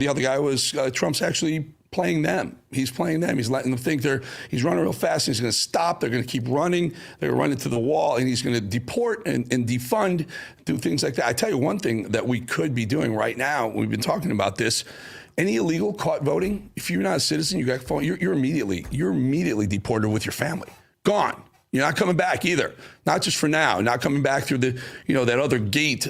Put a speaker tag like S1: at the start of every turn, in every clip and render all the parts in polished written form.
S1: The other guy was Trump's actually playing them. He's playing them. He's letting them think he's running real fast. And he's going to stop. They're going to keep running. They're going to run into the wall, and he's going to deport and defund, do things like that. I tell you one thing that we could be doing right now. We've been talking about this. Any illegal caught voting, if you're not a citizen, you got phone, you're immediately deported with your family. Gone. You're not coming back either. Not just for now. Not coming back through the, that other gate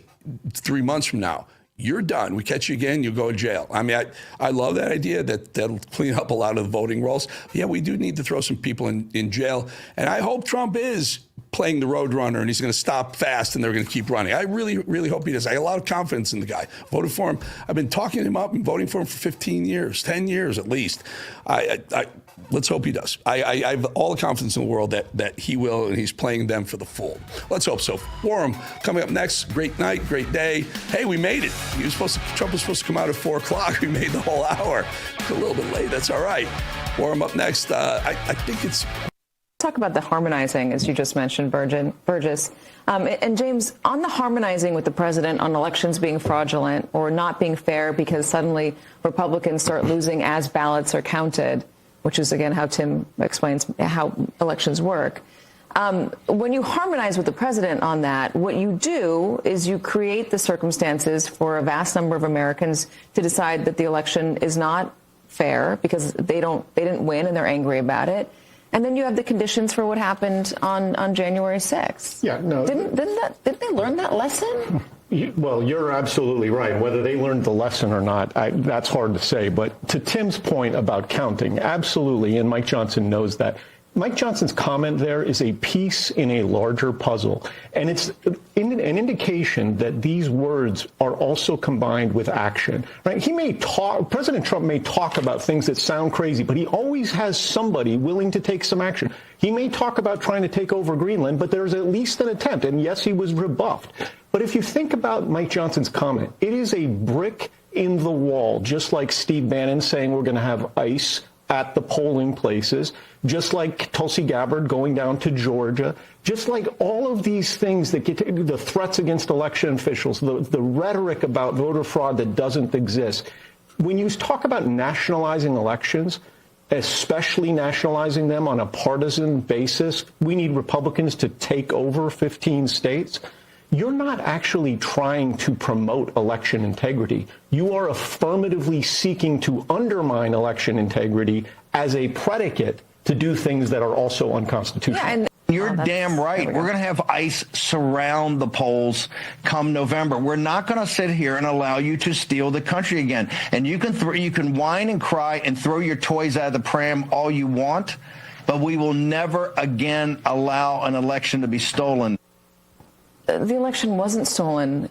S1: 3 months from now. You're done. We catch you again, you go to jail. I mean, I love that idea that'll clean up a lot of the voting rolls. Yeah, we do need to throw some people in jail. And I hope Trump is playing the road runner and he's going to stop fast and they're going to keep running. I really, really hope he does. I have a lot of confidence in the guy. Voted for him. I've been talking him up and voting for him for 15 years, 10 years at least. Let's hope he does. I have all the confidence in the world that he will, and he's playing them for the full. Let's hope so. Forum coming up next. Great night, great day. Hey, we made it. Trump was supposed to come out at 4 o'clock. We made the whole hour. A little bit late. That's all right. Forum up next. I think it's...
S2: Talk about the harmonizing, as you just mentioned, Burgess. And James, on the harmonizing with the president on elections being fraudulent or not being fair because suddenly Republicans start losing as ballots are counted, which is, again, how Tim explains how elections work. When you harmonize with the president on that, what you do is you create the circumstances for a vast number of Americans to decide that the election is not fair because they didn't win and they're angry about it. And then you have the conditions for what happened on January 6th.
S3: Yeah, no.
S2: Didn't they learn that lesson?
S3: Well, you're absolutely right. Whether they learned the lesson or not, that's hard to say. But to Tim's point about counting, absolutely, and Mike Johnson knows that. Mike Johnson's comment there is a piece in a larger puzzle, and it's an indication that these words are also combined with action. Right? President Trump may talk about things that sound crazy, but he always has somebody willing to take some action. He may talk about trying to take over Greenland, but there's at least an attempt, and yes, he was rebuffed. But if you think about Mike Johnson's comment, it is a brick in the wall, just like Steve Bannon saying we're going to have ICE at the polling places, just like Tulsi Gabbard going down to Georgia, just like all of these things that get to the threats against election officials, the rhetoric about voter fraud that doesn't exist. When you talk about nationalizing elections, especially nationalizing them on a partisan basis, we need Republicans to take over 15 states. You're not actually trying to promote election integrity. You are affirmatively seeking to undermine election integrity as a predicate to do things that are also unconstitutional.
S4: Yeah, you're damn right. We're going to have ICE surround the polls come November. We're not going to sit here and allow you to steal the country again. And you can whine and cry and throw your toys out of the pram all you want, but we will never again allow an election to be stolen.
S2: The election wasn't stolen.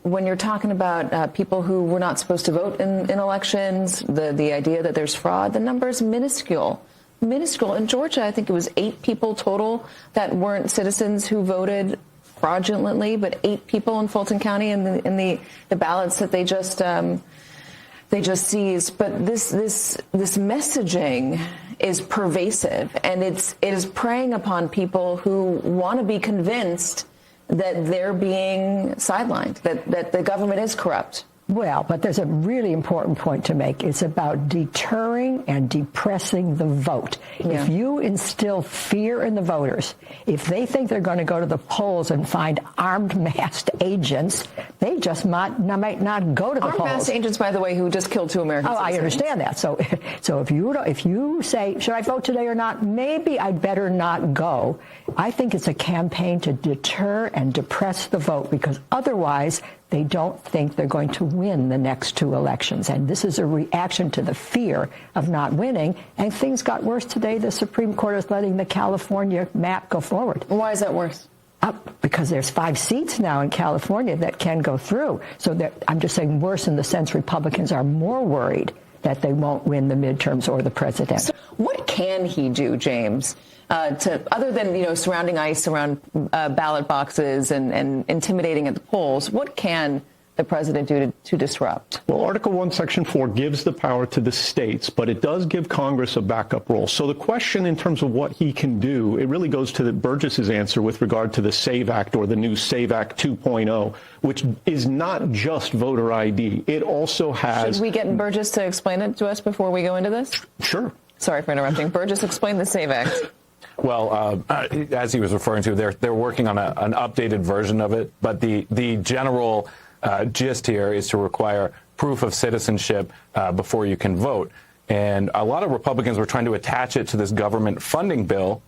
S2: When you're talking about people who were not supposed to vote in elections, the idea that there's fraud, the number is minuscule. Minuscule. In Georgia, I think it was 8 people total that weren't citizens who voted fraudulently, but 8 people in Fulton County in the ballots that they just seized. But this messaging is pervasive, and it is preying upon people who want to be convinced that they're being sidelined, that the government is corrupt.
S5: Well, but there's a really important point to make. It's about deterring and depressing the vote. Yeah. If you instill fear in the voters, if they think they're going to go to the polls and find armed masked agents, they just might not go to the polls.
S2: Armed masked agents, by the way, who just killed 2 Americans.
S5: Oh, I understand that. So if you say, should I vote today or not? Maybe I'd better not go. I think it's a campaign to deter and depress the vote, because otherwise they don't think they're going to win the next 2 elections. And this is a reaction to the fear of not winning. And things got worse today. The Supreme Court is letting the California map go forward.
S2: Why is that worse?
S5: Because there's 5 seats now in California that can go through. So I'm just saying worse in the sense Republicans are more worried that they won't win the midterms or the president.
S2: So what can he do, James, other than surrounding ICE around ballot boxes and intimidating at the polls? What can the president do to disrupt?
S3: Well, Article 1, Section 4 gives the power to the states, but it does give Congress a backup role. So the question in terms of what he can do, it really goes to Burgess's answer with regard to the SAVE Act, or the new SAVE Act 2.0, which is not just voter ID. It also has...
S2: Should we get Burgess to explain it to us before we go into this?
S3: Sure.
S2: Sorry for interrupting. Burgess, explain the SAVE Act.
S6: Well, as he was referring to, they're working on an updated version of it, but the general gist here is to require proof of citizenship before you can vote. And a lot of Republicans were trying to attach it to this government funding bill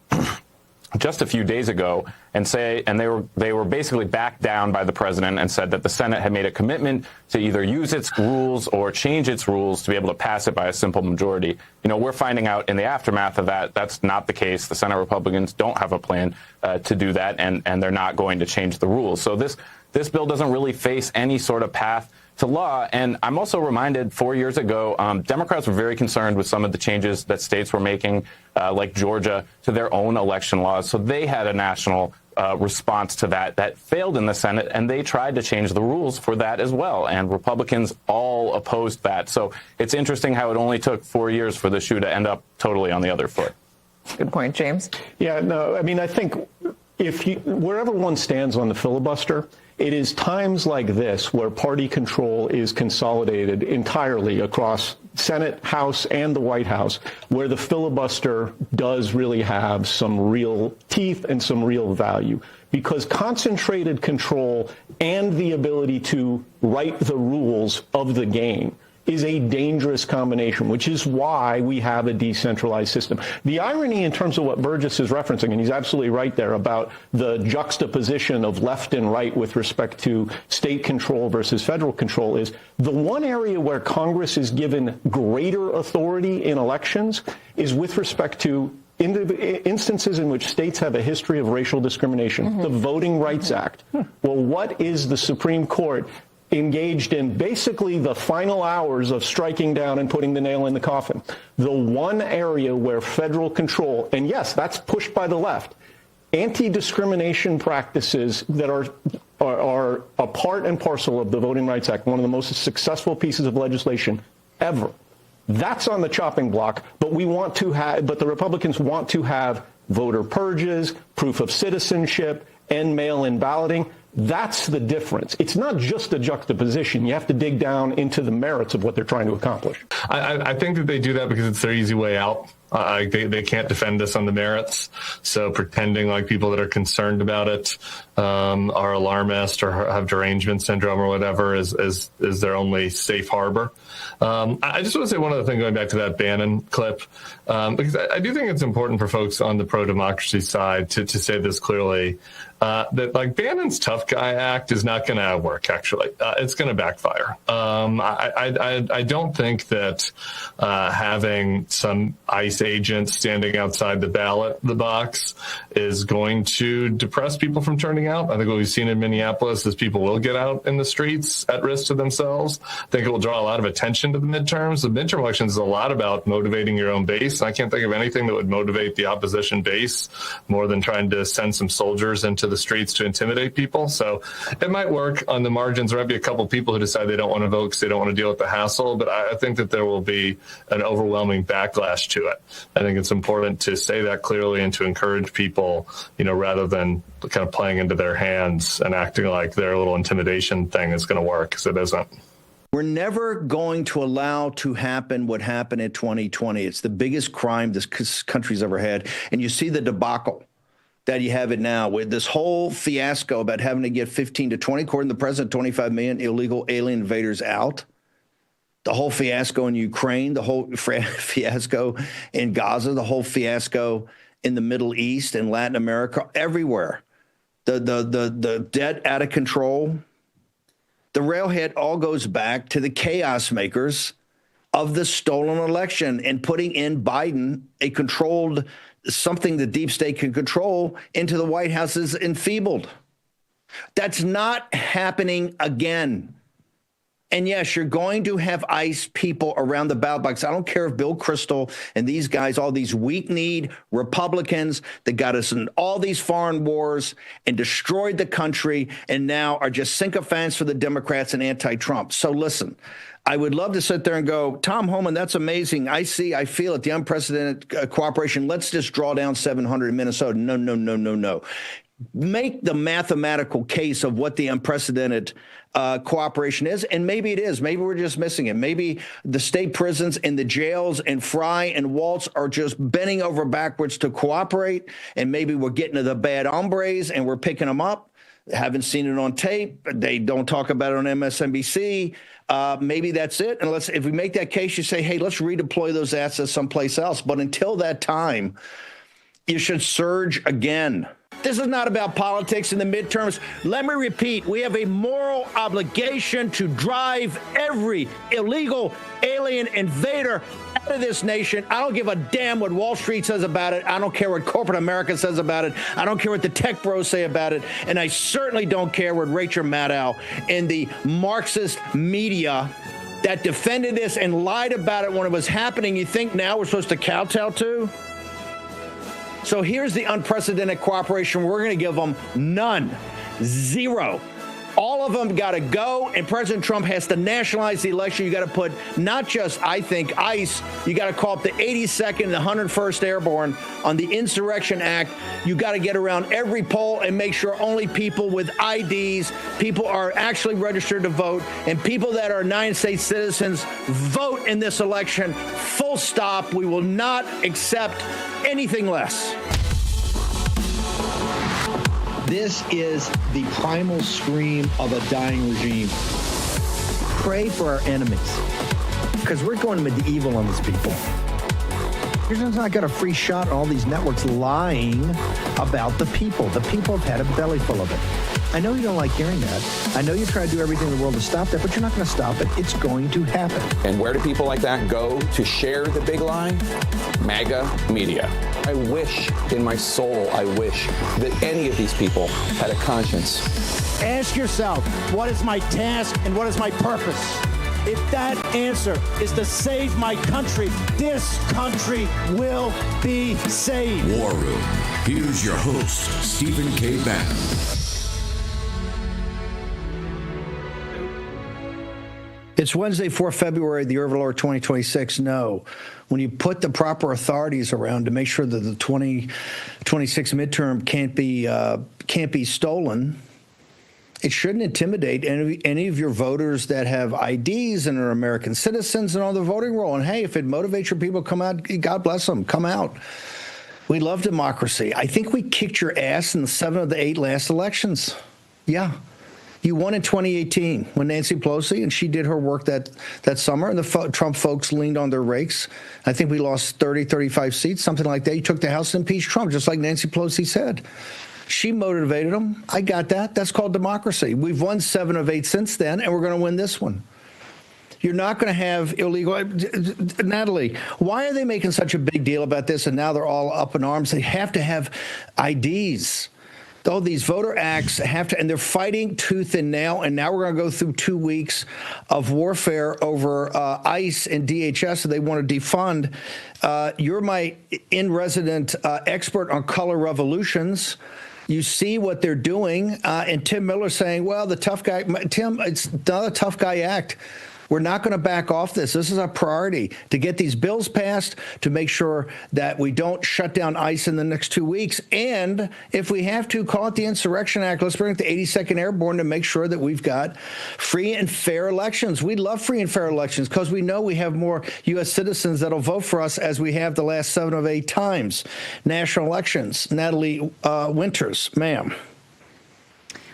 S6: just a few days ago and they were basically backed down by the president and said that the Senate had made a commitment to either use its rules or change its rules to be able to pass it by a simple majority. You know, we're finding out in the aftermath of that that's not the case. The Senate Republicans don't have a plan to do that, and they're not going to change the rules. So this bill doesn't really face any sort of path to law. And I'm also reminded 4 years ago, Democrats were very concerned with some of the changes that states were making, like Georgia, to their own election laws. So they had a national response to that failed in the Senate, and they tried to change the rules for that as well. And Republicans all opposed that. So it's interesting how it only took 4 years for the shoe to end up totally on the other foot.
S2: Good point, James.
S3: Yeah, no, I mean, I think wherever one stands on the filibuster, it is times like this where party control is consolidated entirely across Senate, House, and the White House, where the filibuster does really have some real teeth and some real value. Because concentrated control and the ability to write the rules of the game is a dangerous combination, which is why we have a decentralized system. The irony in terms of what Burgess is referencing, and he's absolutely right there about the juxtaposition of left and right with respect to state control versus federal control, is the one area where Congress is given greater authority in elections is with respect to instances in which states have a history of racial discrimination. The Voting Rights Act. Well, what is the Supreme Court engaged in? Basically the final hours of striking down and putting the nail in the coffin. The one area where federal control, and yes, that's pushed by the left, anti-discrimination practices that are a part and parcel of the Voting Rights Act, one of the most successful pieces of legislation ever. That's on the chopping block, but the Republicans want to have voter purges, proof of citizenship, and mail-in balloting. That's the difference. It's not just a juxtaposition. You have to dig down into the merits of what they're trying to accomplish.
S7: I think that they do that because it's their easy way out. They can't defend us on the merits. So pretending like people that are concerned about it are alarmist or have derangement syndrome or whatever is their only safe harbor. I just want to say one other thing going back to that Bannon clip, because I do think it's important for folks on the pro-democracy side to say this clearly. That like Bannon's tough guy act is not going to work. Actually, it's going to backfire. I don't think that having some ICE agents standing outside the box is going to depress people from turning out. I think what we've seen in Minneapolis is people will get out in the streets at risk to themselves. I think it will draw a lot of attention to the midterms. The midterm elections is a lot about motivating your own base. I can't think of anything that would motivate the opposition base more than trying to send some soldiers into the streets to intimidate people. So it might work on the margins. There might be a couple people who decide they don't want to vote because they don't want to deal with the hassle. But I think that there will be an overwhelming backlash to it. I think it's important to say that clearly and to encourage people, rather than kind of playing into their hands and acting like their little intimidation thing is going to work, because it isn't.
S4: We're never going to allow to happen what happened in 2020. It's the biggest crime this country's ever had. And you see the debacle that you have it now with this whole fiasco about having to get 15 to 20, according to the president, 25 million illegal alien invaders out. The whole fiasco in Ukraine, the whole fiasco in Gaza, the whole fiasco in the Middle East and Latin America, everywhere. The debt out of control. The railhead all goes back to the chaos makers of the stolen election and putting in Biden, a controlled something the deep state can control, into the White House is enfeebled. That's not happening again. And yes, you're going to have ICE people around the ballot box. I don't care if Bill Kristol and these guys, all these weak-kneed Republicans that got us in all these foreign wars and destroyed the country and now are just sycophants for the Democrats and anti-Trump. So listen, I would love to sit there and go, Tom Homan, that's amazing. I feel it, the unprecedented cooperation. Let's just draw down 700 in Minnesota. No. Make the mathematical case of what the unprecedented cooperation is, and maybe it is. Maybe we're just missing it. Maybe the state prisons and the jails and Fry and Waltz are just bending over backwards to cooperate, and maybe we're getting to the bad hombres and we're picking them up. Haven't seen it on tape. They don't talk about it on MSNBC. Maybe that's it. And if we make that case, you say, hey, let's redeploy those assets someplace else. But until that time, you should surge again. This is not about politics in the midterms. Let me repeat, we have a moral obligation to drive every illegal alien invader out of this nation. I don't give a damn what Wall Street says about it. I don't care what corporate America says about it. I don't care what the tech bros say about it. And I certainly don't care what Rachel Maddow and the Marxist media that defended this and lied about it when it was happening, you think now we're supposed to kowtow to? So here's the unprecedented cooperation. We're going to give them none, zero. All of them got to go, and President Trump has to nationalize the election. You got to put not just, I think, ICE. You got to call up the 82nd and the 101st Airborne on the Insurrection Act. You got to get around every poll and make sure only people with IDs, people are actually registered to vote, and people that are United States citizens vote in this election. Full stop. We will not accept anything less.
S8: This is the primal scream of a dying regime. Pray for our enemies, because we're going medieval on these people. You're just not got a free shot on all these networks lying about the people. The people have had a belly full of it. I know you don't like hearing that. I know you try to do everything in the world to stop that, but you're not going to stop it. It's going to happen.
S9: And where do people like that go to share the big lie? MAGA media. I wish in my soul, I wish that any of these people had a conscience.
S10: Ask yourself, what is my task and what is my purpose? If that answer is to save my country, this country will be saved.
S11: War Room. Here's your host, Stephen K. Bannon.
S4: It's Wednesday, 4 February, the year of the Lord 2026. No. When you put the proper authorities around to make sure that the 2026 midterm can't be stolen, it shouldn't intimidate any of your voters that have IDs and are American citizens and on the voting roll. And hey, if it motivates your people to come out, God bless them, come out. We love democracy. I think we kicked your ass in 7 of the 8 last elections. Yeah. You won in 2018 when Nancy Pelosi, and she did her work that summer, and the Trump folks leaned on their rakes. I think we lost 30, 35 seats, something like that. You took the House and impeached Trump, just like Nancy Pelosi said. She motivated them. I got that. That's called democracy. We've won 7 of 8 since then, and we're going to win this one. You're not going to have illegal. Natalie, why are they making such a big deal about this, and now they're all up in arms? They have to have IDs. Oh, these voter acts have to, and they're fighting tooth and nail. And now we're going to go through 2 weeks of warfare over ICE and DHS. So they want to defund. You're my in-resident expert on color revolutions. You see what they're doing. And Tim Miller saying, well, the tough guy, Tim, it's not a tough guy act. We're not going to back off this. This is our priority, to get these bills passed, to make sure that we don't shut down ICE in the next 2 weeks. And if we have to, call it the Insurrection Act. Let's bring it to 82nd Airborne to make sure that we've got free and fair elections. We love free and fair elections because we know we have more U.S. citizens that'll vote for us as we have the last 7 of 8 times. National elections. Natalie Winters, ma'am.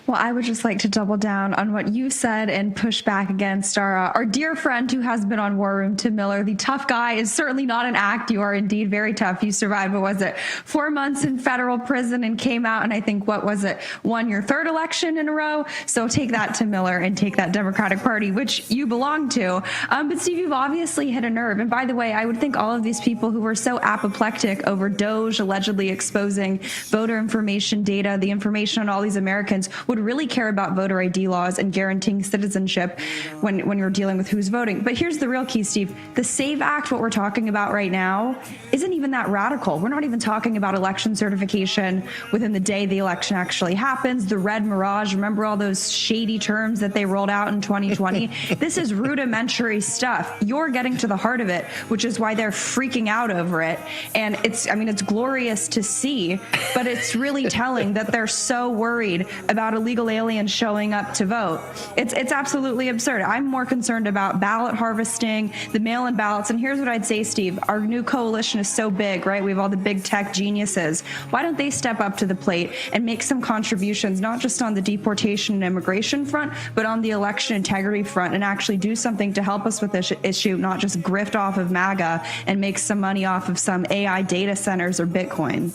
S12: Well, I would just like to double down on what you said and push back against our dear friend who has been on War Room, Tim Miller. The tough guy is certainly not an act. You are indeed very tough. You survived, what was it, 4 months in federal prison and came out, and I think, what was it, won your 3rd election in a row? So take that, Tim Miller, and take that Democratic Party, which you belong to. But Steve, you've obviously hit a nerve. And by the way, I would think all of these people who were so apoplectic over Doge allegedly exposing voter information data, the information on all these Americans, would would really care about voter ID laws and guaranteeing citizenship when you're dealing with who's voting. But here's the real key, Steve. The SAVE Act, what we're talking about right now, isn't even that radical. We're not even talking about election certification within the day the election actually happens. The red mirage, remember all those shady terms that they rolled out in 2020? This is rudimentary stuff. You're getting to the heart of it, which is why they're freaking out over it. And it's glorious to see, but it's really telling that they're so worried about illegal aliens showing up to vote. It's absolutely absurd. I'm more concerned about ballot harvesting, the mail-in ballots. And here's what I'd say, Steve. Our new coalition is so big, right? We have all the big tech geniuses. Why don't they step up to the plate and make some contributions, not just on the deportation and immigration front, but on the election integrity front, and actually do something to help us with this issue, not just grift off of MAGA and make some money off of some AI data centers or Bitcoin.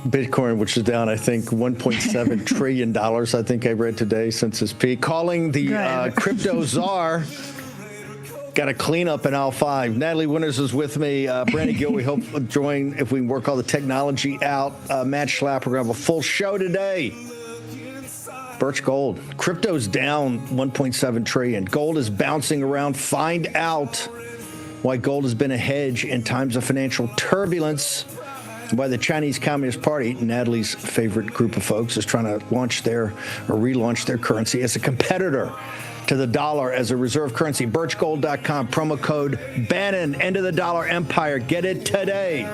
S8: Bitcoin, which is down, I think, $1.7 trillion, I think I read today since its peak. Calling the crypto czar. Got a cleanup in aisle 5. Natalie Winters is with me. Brandon Gill, we hope will join if we can work all the technology out. Matt Schlapp, we're going to have a full show today. Birch Gold. Crypto's down $1.7 trillion. Gold is bouncing around. Find out why gold has been a hedge in times of financial turbulence. Why the Chinese Communist Party, Natalie's favorite group of folks, is trying to relaunch their currency as a competitor to the dollar as a reserve currency. Birchgold.com, promo code Bannon, end of the dollar empire. Get it today.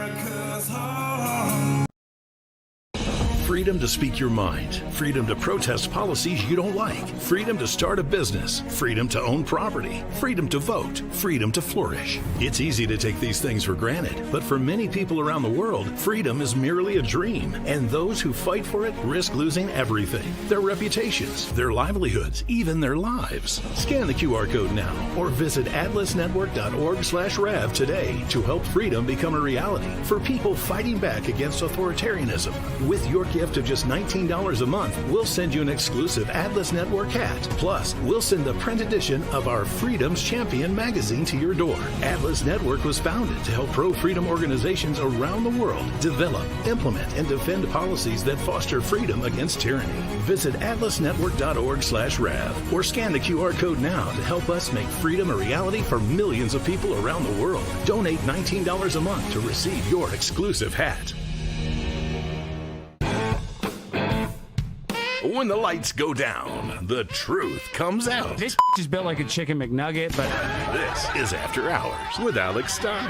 S11: Freedom to speak your mind. Freedom to protest policies you don't like. Freedom to start a business. Freedom to own property. Freedom to vote. Freedom to flourish. It's easy to take these things for granted, but for many people around the world, freedom is merely a dream, and those who fight for it risk losing everything. Their reputations, their livelihoods, even their lives. Scan the QR code now or visit atlasnetwork.org/rev today to help freedom become a reality for people fighting back against authoritarianism. With your gift of just $19 a month, we'll send you an exclusive Atlas Network hat. Plus, we'll send the print edition of our Freedom's Champion magazine to your door. Atlas Network was founded to help pro-freedom organizations around the world develop, implement, and defend policies that foster freedom against tyranny. Visit atlasnetwork.org/rev or scan the QR code now to help us make freedom a reality for millions of people around the world. Donate $19 a month to receive your exclusive hat. When the lights go down, the truth comes out.
S13: This is built like a chicken McNugget, but...
S11: This is After Hours with Alex Stein.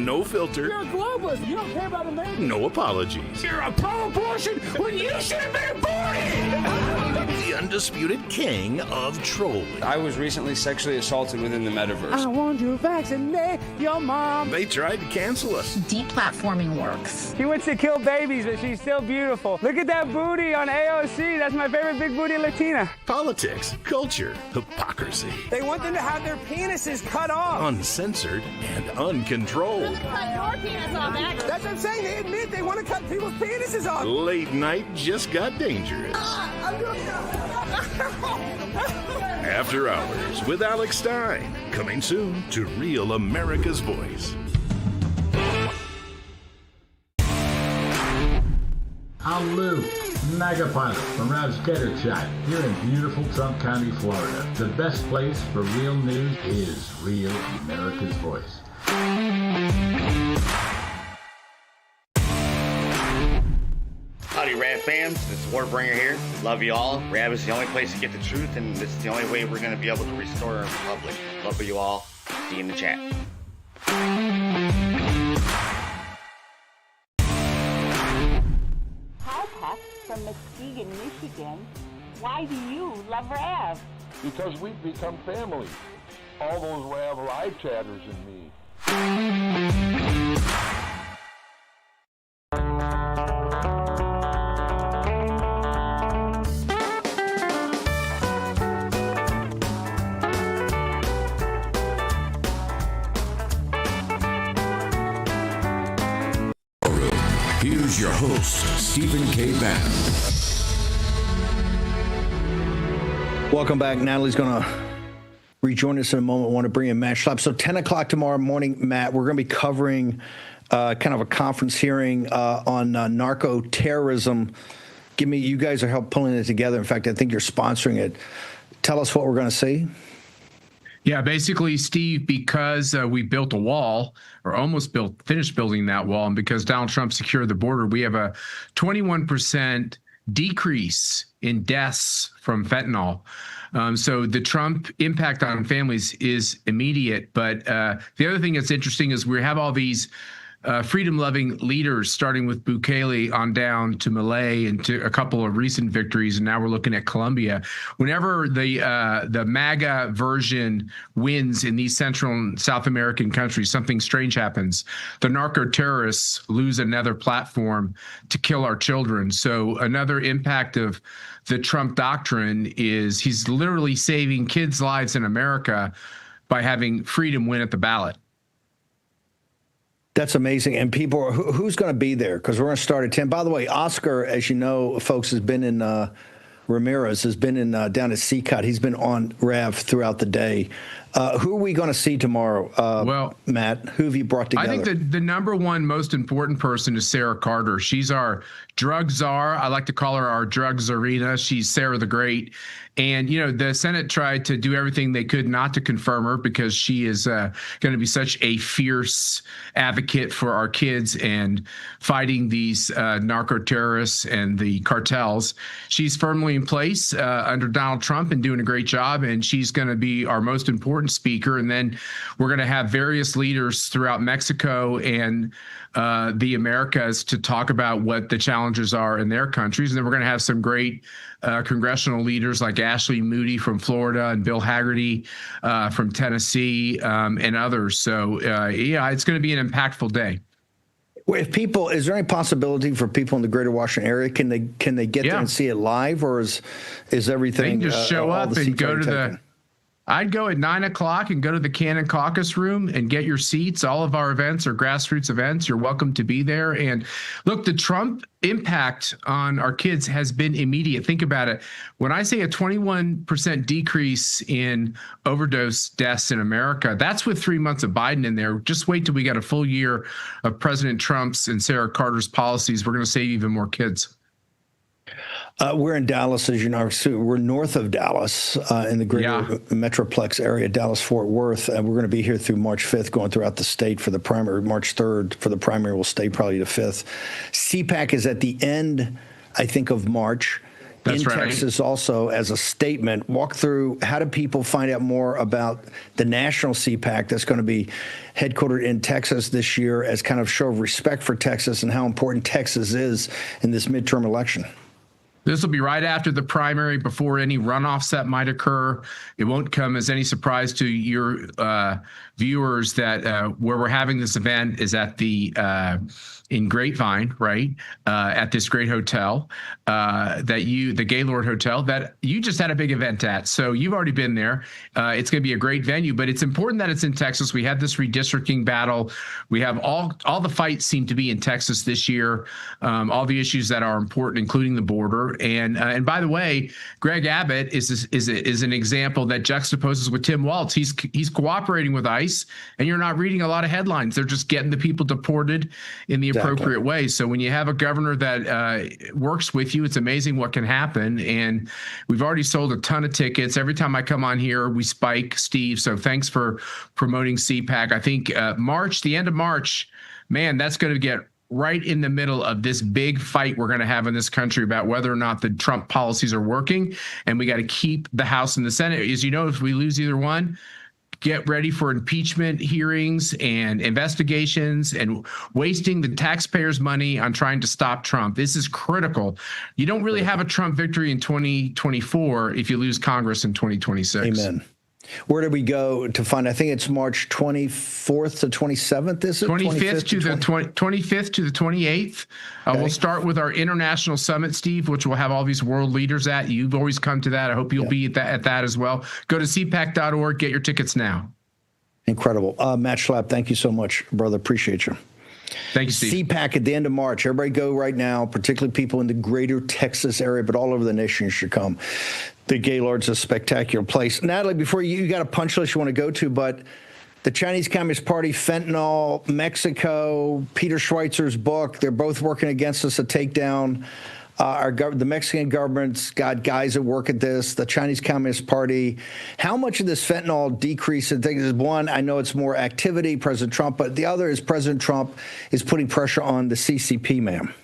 S11: No filter.
S13: You're a globalist. You don't care about America.
S11: No apologies.
S13: You're a pro-abortion when you should have been aborted.
S11: The undisputed king of trolling.
S14: I was recently sexually assaulted within the metaverse.
S13: I want to vaccinate your mom.
S11: They tried to cancel us.
S15: Deplatforming works.
S13: She wants to kill babies, but she's still beautiful. Look at that booty on AOC. That's my favorite big booty Latina.
S11: Politics, culture, hypocrisy.
S13: They want them to have their penises cut off.
S11: Uncensored and uncontrolled.
S15: Cut your penis off, Max.
S13: That's what I'm saying. They admit they want to cut people's penises off.
S11: Late night just got dangerous. After Hours with Alex Stein. Coming soon to Real America's Voice.
S16: I'm Lou, MAGA pilot from Rob's Getter Shot here in beautiful Trump County, Florida. The best place for real news is Real America's Voice.
S17: Howdy, Rab fans. This is Warbringer here. Love you all. Rab is the only place to get the truth, and this is the only way we're going to be able to restore our republic. Love you all. See you in the chat.
S18: Hi, Pat, from Muskegon, Michigan. Why do you love Rab?
S19: Because we've become family. All those Rab live chatters and me.
S11: Here's your host, Stephen K. Bannon.
S8: Welcome back. Natalie's going to rejoin us in a moment. I want to bring in Matt Schlapp. So 10 o'clock tomorrow morning, Matt, we're going to be covering
S4: kind of a conference hearing on narco-terrorism. You guys are pulling it together. In fact, I think you're sponsoring it. Tell us what we're going to see.
S20: Yeah, basically, Steve, because we built a wall, or almost finished building that wall, and because Donald Trump secured the border, we have a 21% decrease in deaths from fentanyl. So the Trump impact on families is immediate. But the other thing that's interesting is we have all these freedom-loving leaders, starting with Bukele on down to Milei and to a couple of recent victories, and now we're looking at Colombia. Whenever the MAGA version wins in these Central and South American countries, something strange happens. The narco-terrorists lose another platform to kill our children. So another impact of the Trump doctrine is he's literally saving kids' lives in America by having freedom win at the ballot.
S4: That's amazing. And people, who's going to be there? Because we're going to start at 10. By the way, Oscar, as you know, folks, has been in Ramirez, has been in down at CPAC. He's been on RAV throughout the day. Who are we going to see tomorrow? Well, Matt, who have you brought together?
S20: I think the number one most important person is Sarah Carter. She's our drug czar. I like to call her our drug czarina. She's Sarah the Great. And, you know, the Senate tried to do everything they could not to confirm her because she is going to be such a fierce advocate for our kids and fighting these narco-terrorists and the cartels. She's firmly in place under Donald Trump and doing a great job, and she's going to be our most important speaker. And then we're going to have various leaders throughout Mexico and the Americas to talk about what the challenges are in their countries. And then we're going to have some great congressional leaders like Ashley Moody from Florida and Bill Hagerty from Tennessee and others. So, yeah, it's going to be an impactful day.
S4: Well, is there any possibility for people in the greater Washington area? Can they get there and see it live, or is everything?
S20: They can just show up and go to the. I'd go at 9 o'clock and go to the Cannon Caucus Room and get your seats. All of our events are grassroots events. You're welcome to be there. And look, the Trump impact on our kids has been immediate. Think about it. When I say a 21% decrease in overdose deaths in America, that's with 3 months of Biden in there. Just wait till we get a full year of President Trump's and Sarah Carter's policies. We're going to save even more kids.
S4: We're in Dallas, as you know. We're north of Dallas in the greater Metroplex area, Dallas-Fort Worth. And we're going to be here through March 5th, going throughout the state for the primary. March 3rd for the primary. We'll stay probably the 5th. CPAC is at the end, I think, of March. That's right. Texas also as a statement. Walk through, how do people find out more about the national CPAC that's going to be headquartered in Texas this year as kind of show of respect for Texas and how important Texas is in this midterm election?
S20: This will be right after the primary, before any runoffs that might occur. It won't come as any surprise to your viewers that where we're having this event is at the in Grapevine, right? At this great hotel the Gaylord Hotel that you just had a big event at. So you've already been there. It's going to be a great venue, but it's important that it's in Texas. We have this redistricting battle. We have all the fights seem to be in Texas this year. All the issues that are important, including the border. And by the way, Greg Abbott is an example that juxtaposes with Tim Walz. He's cooperating with ICE, and you're not reading a lot of headlines. They're just getting the people deported in the appropriate way. So when you have a governor that works with you, it's amazing what can happen. And we've already sold a ton of tickets. Every time I come on here, we spike, Steve. So thanks for promoting CPAC. I think the end of March, man, that's going to get right in the middle of this big fight we're going to have in this country about whether or not the Trump policies are working. And we got to keep the House and the Senate. As you know, if we lose either one, get ready for impeachment hearings and investigations and wasting the taxpayers' money on trying to stop Trump. This is critical. You don't really have a Trump victory in 2024 if you lose Congress in 2026.
S4: Amen. Where do we go to find? I think it's March 24th to 27th, is it?
S20: 25th to the 25th to the 28th. We'll start with our international summit, Steve, which we'll have all these world leaders at. You've always come to that. I hope you'll be at that as well. Go to cpac.org. Get your tickets now.
S4: Incredible. Matt Schlapp, thank you so much, brother. Appreciate you.
S20: Thank you, Steve.
S4: CPAC at the end of March. Everybody go right now, particularly people in the greater Texas area, but all over the nation should come. The Gaylord's a spectacular place. Natalie, before you got a punch list you want to go to, but the Chinese Communist Party, fentanyl, Mexico, Peter Schweitzer's book. They're both working against us to take down the Mexican government's got guys that work at this, the Chinese Communist Party. How much of this fentanyl decrease? I think is one, I know it's more activity, President Trump, but the other is President Trump is putting pressure on the CCP, ma'am.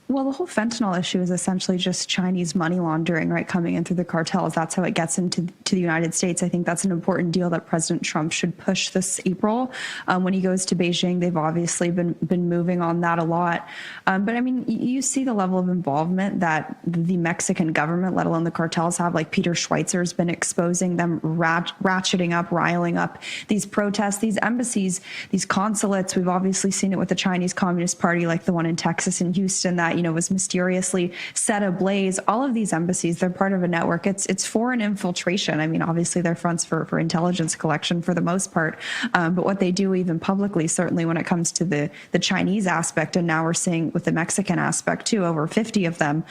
S12: Well, the whole fentanyl issue is essentially just Chinese money laundering, right, coming in through the cartels. That's how it gets into the United States. I think that's an important deal that President Trump should push this April. When he goes to Beijing, they've obviously been moving on that a lot. But, I mean, you see the level of involvement that the Mexican government, let alone the cartels, have. Like Peter Schweitzer's been exposing them, ratcheting up, riling up these protests, these embassies, these consulates. We've obviously seen it with the Chinese Communist Party, like the one in Texas and Houston that, was mysteriously set ablaze. All of these embassies, they're part of a network. It's foreign infiltration. I mean, obviously they're fronts for intelligence collection for the most part. But what they do even publicly, certainly when it comes to the Chinese aspect, and now we're seeing with the Mexican aspect too, over 50 of them,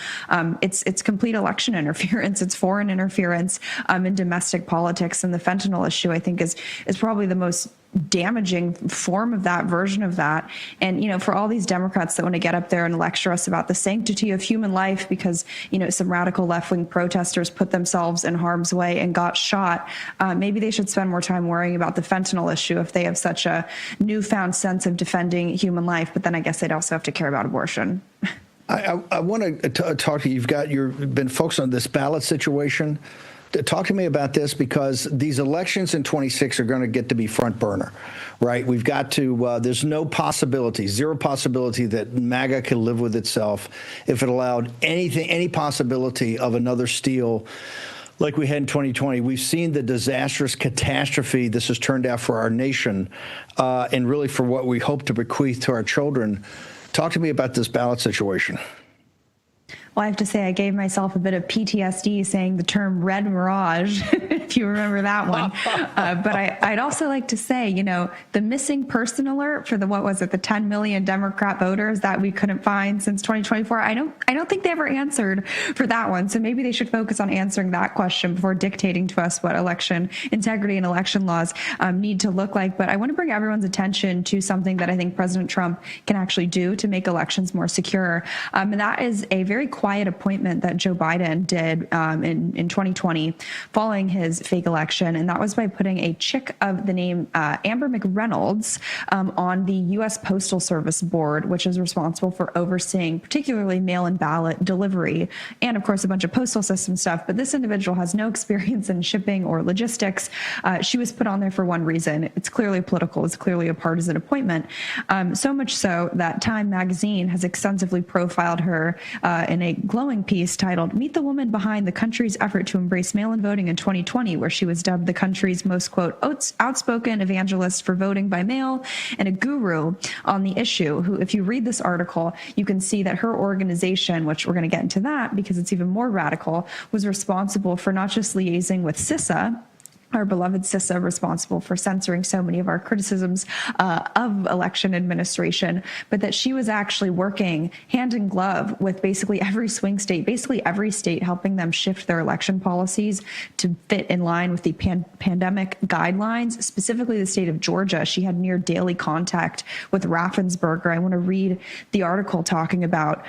S12: it's complete election interference. It's foreign interference in domestic politics. And the fentanyl issue, I think, is probably the most damaging form of that, version of that. And, for all these Democrats that want to get up there and lecture us about the sanctity of human life because, some radical left-wing protesters put themselves in harm's way and got shot, maybe they should spend more time worrying about the fentanyl issue if they have such a newfound sense of defending human life. But then I guess they'd also have to care about abortion.
S4: I want to talk to you. You've been focused on this ballot situation. Talk to me about this, because these elections in 26 are going to get to be front burner, right? We've got to, there's no possibility, zero possibility that MAGA can live with itself if it allowed any possibility of another steal like we had in 2020. We've seen the disastrous catastrophe this has turned out for our nation and really for what we hope to bequeath to our children. Talk to me about this ballot situation.
S12: Well, I have to say I gave myself a bit of PTSD saying the term red mirage, if you remember that one. But I'd also like to say, the missing person alert for the 10 million Democrat voters that we couldn't find since 2024. I don't think they ever answered for that one. So maybe they should focus on answering that question before dictating to us what election integrity and election laws need to look like. But I want to bring everyone's attention to something that I think President Trump can actually do to make elections more secure. And that is a very quiet appointment that Joe Biden did in 2020 following his fake election. And that was by putting a chick of the name Amber McReynolds on the U.S. Postal Service board, which is responsible for overseeing particularly mail-in ballot delivery and, of course, a bunch of postal system stuff. But this individual has no experience in shipping or logistics. She was put on there for one reason. It's clearly political. It's clearly a partisan appointment. So much so that Time magazine has extensively profiled her in a glowing piece titled "Meet the Woman Behind the Country's Effort to Embrace Mail-in Voting in 2020," where she was dubbed the country's most, quote, outspoken evangelist for voting by mail and a guru on the issue, who, if you read this article, you can see that her organization, which we're going to get into that because it's even more radical, was responsible for not just liaising with CISA, our beloved CISA, responsible for censoring so many of our criticisms of election administration, but that she was actually working hand in glove with basically every swing state, basically every state, helping them shift their election policies to fit in line with the pandemic guidelines, specifically the state of Georgia. She had near daily contact with Raffensperger. I want to read the article talking about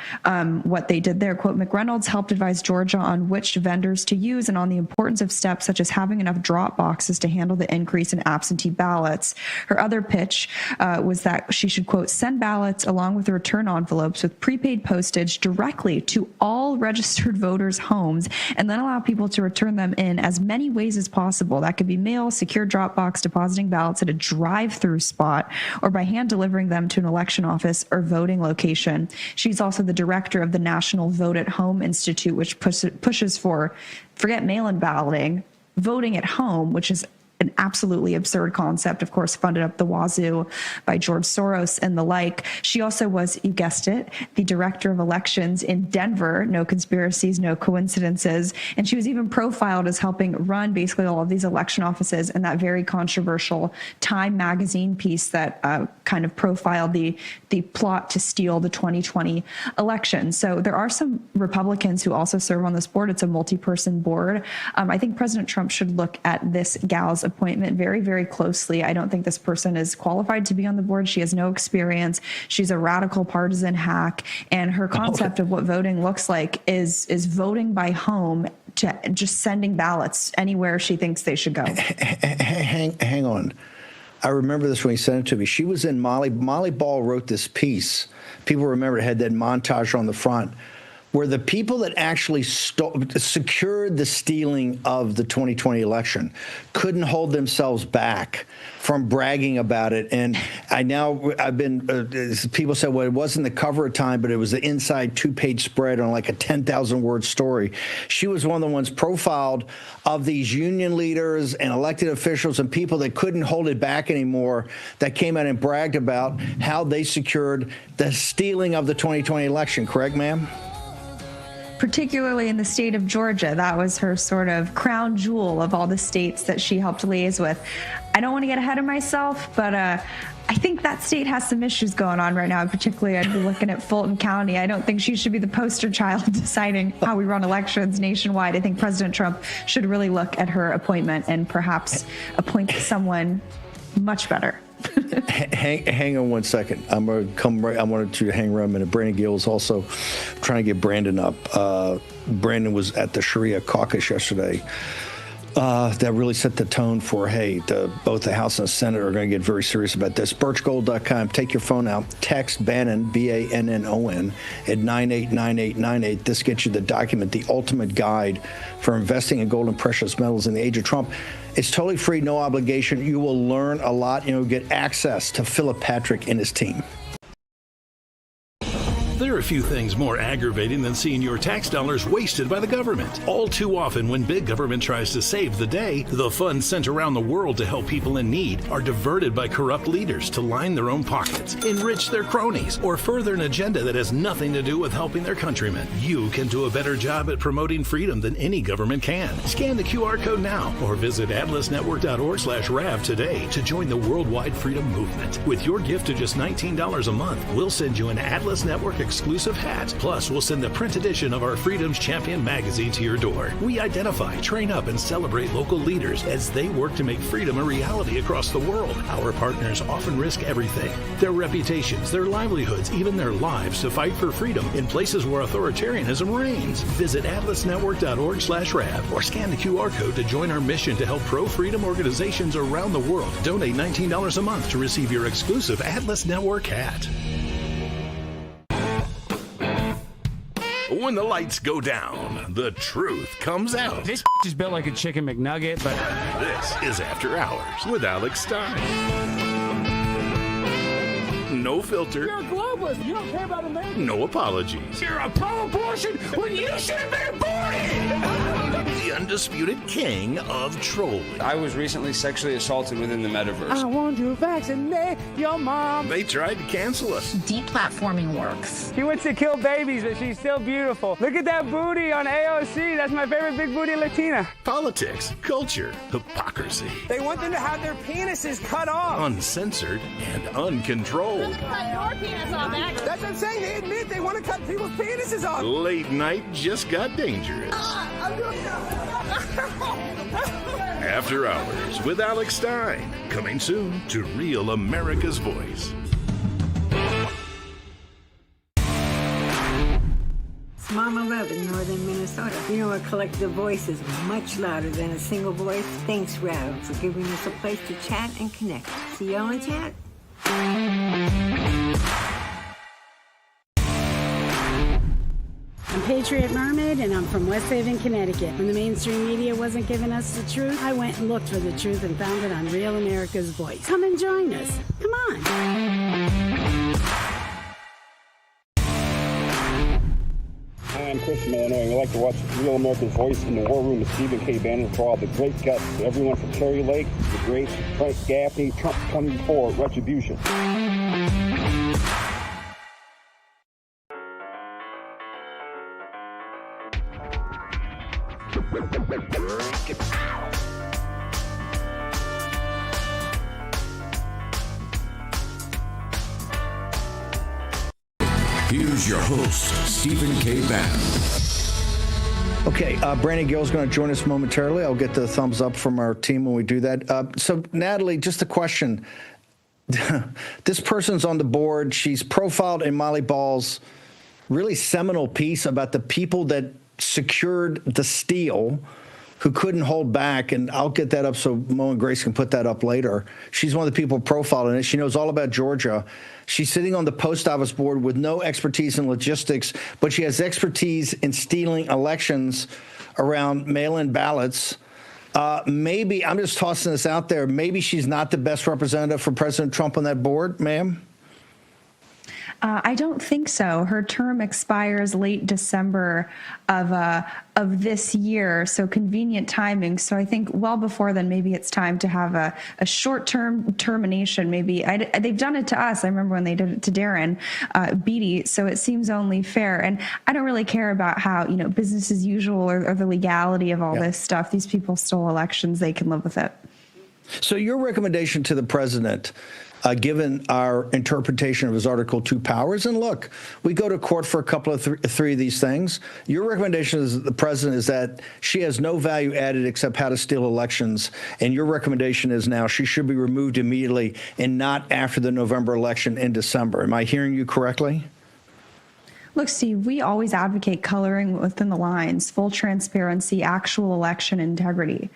S12: what they did there. Quote, "McReynolds helped advise Georgia on which vendors to use and on the importance of steps such as having enough drop boxes to handle the increase in absentee ballots." Her other pitch was that she should, quote, "send ballots along with the return envelopes with prepaid postage directly to all registered voters' homes and then allow people to return them in as many ways as possible. That could be mail, secure drop box, depositing ballots at a drive-through spot, or by hand delivering them to an election office or voting location." She's also the director of the National Vote at Home Institute, which pushes for, forget mail-in balloting, voting at home, which is an absolutely absurd concept, of course, funded up the wazoo by George Soros and the like. She also was, you guessed it, the director of elections in Denver. No conspiracies, no coincidences. And she was even profiled as helping run basically all of these election offices in that very controversial Time magazine piece that kind of profiled the plot to steal the 2020 election. So there are some Republicans who also serve on this board. It's a multi-person board. I think President Trump should look at this gal's appointment appointment very, very closely. I don't think this person is qualified to be on the board. She has no experience. She's a radical partisan hack. And her concept of what voting looks like is voting by home, to just sending ballots anywhere she thinks they should go.
S8: Hang on. I remember this when he sent it to me. She was in Molly. Molly Ball wrote this piece. People remember it had that montage on the front where the people that actually secured the stealing of the 2020 election couldn't hold themselves back from bragging about it. And people said, well, it wasn't the cover of Time, but it was the inside 2-page spread on like a 10,000-word story. She was one of the ones profiled of these union leaders and elected officials and people that couldn't hold it back anymore, that came out and bragged about how they secured the stealing of the 2020 election. Correct, ma'am?
S12: Particularly in the state of Georgia. That was her sort of crown jewel of all the states that she helped liaise with. I don't want to get ahead of myself, but I think that state has some issues going on right now. Particularly, I'd be looking at Fulton County. I don't think she should be the poster child deciding how we run elections nationwide. I think President Trump should really look at her appointment and perhaps appoint someone much better.
S8: Hang on one second. I'm going to come right. I wanted to hang around a minute. Brandon Gill's also trying to get Brandon up. Brandon was at the Sharia caucus yesterday. That really set the tone for, hey, both the House and the Senate are going to get very serious about this. Birchgold.com. Take your phone out. Text Bannon, Bannon, at 989898. This gets you the document, the ultimate guide for investing in gold and precious metals in the age of Trump. It's totally free, no obligation. You will learn a lot. You'll get access to Philip Patrick and his team.
S11: There are a few things more aggravating than seeing your tax dollars wasted by the government. All too often, when big government tries to save the day, the funds sent around the world to help people in need are diverted by corrupt leaders to line their own pockets, enrich their cronies, or further an agenda that has nothing to do with helping their countrymen. You can do a better job at promoting freedom than any government can. Scan the QR code now or visit atlasnetwork.org/RAV today to join the worldwide freedom movement. With your gift of just $19 a month, we'll send you an Atlas Network exclusive hat. Plus, we'll send the print edition of our Freedom's Champion magazine to your door. We identify, train up, and celebrate local leaders as they work to make freedom a reality across the world. Our partners often risk everything: their reputations, their livelihoods, even their lives to fight for freedom in places where authoritarianism reigns. Visit atlasnetwork.org/RAV or scan the QR code to join our mission to help pro-freedom organizations around the world. Donate $19 a month to receive your exclusive Atlas Network hat. When the lights go down, the truth comes out.
S13: This is built like a chicken McNugget, but...
S11: This is After Hours with Alex Stein. No filter.
S10: You're a globalist. You don't care about America.
S11: No apologies.
S10: You're a pro-abortion when you should have been aborted.
S11: The undisputed king of trolling.
S14: I was recently sexually assaulted within the metaverse.
S10: I want to vaccinate your mom.
S11: They tried to cancel us.
S15: Deplatforming works.
S13: She wants to kill babies, but she's still beautiful. Look at that booty on AOC. That's my favorite big booty Latina.
S11: Politics, culture, hypocrisy.
S13: They want them to have their penises cut off.
S11: Uncensored and uncontrolled.
S15: Cut your penis off, Max.
S13: That's what I'm saying. They admit they want to cut people's penises off.
S11: Late night just got dangerous. After Hours with Alex Stein. Coming soon to Real America's Voice.
S21: It's Mama Love in northern Minnesota. You know, a collective voice is much louder than a single voice. Thanks, Rav, for giving us a place to chat and connect. See y'all in chat.
S22: I'm Patriot Mermaid, and I'm from West Haven, Connecticut. When the mainstream media wasn't giving us the truth, I went and looked for the truth and found it on Real America's Voice. Come and join us. Come on.
S23: Hi, I'm Chris from Illinois, and we like to watch Real America's Voice in the War Room with Stephen K. Bannon for all the great guts. Everyone from Kerry Lake, the great Frank Gaffney, Trump 24, Retribution.
S24: Here's your host, Stephen K. Bannon.
S4: Okay, Brandon Gill's going to join us momentarily. I'll get the thumbs up from our team when we do that. So, Natalie, just a question. This person's on the board. She's profiled in Molly Ball's really seminal piece about the people that secured the steal, who couldn't hold back, and I'll get that up so Mo and Grace can put that up later. She's one of the people profiled in it. She knows all about Georgia. She's sitting on the post office board with no expertise in logistics, but she has expertise in stealing elections around mail-in ballots. Maybe, I'm just tossing this out there, maybe she's not the best representative for President Trump on that board, ma'am?
S12: I don't think so. Her term expires late December of this year, so convenient timing. So I think well before then, maybe it's time to have a short-term termination. Maybe they've done it to us. I remember when they did it to Darren Beatty. So it seems only fair. And I don't really care about how business as usual or the legality of all this stuff. These people stole elections. They can live with it.
S4: So your recommendation to the president, given our interpretation of his Article 2 powers, and look, we go to court for a couple of three of these things. Your recommendation as the president is that she has no value added except how to steal elections, and your recommendation is now she should be removed immediately and not after the November election in December. Am I hearing you correctly?
S12: Look, Steve, we always advocate coloring within the lines, full transparency, actual election integrity.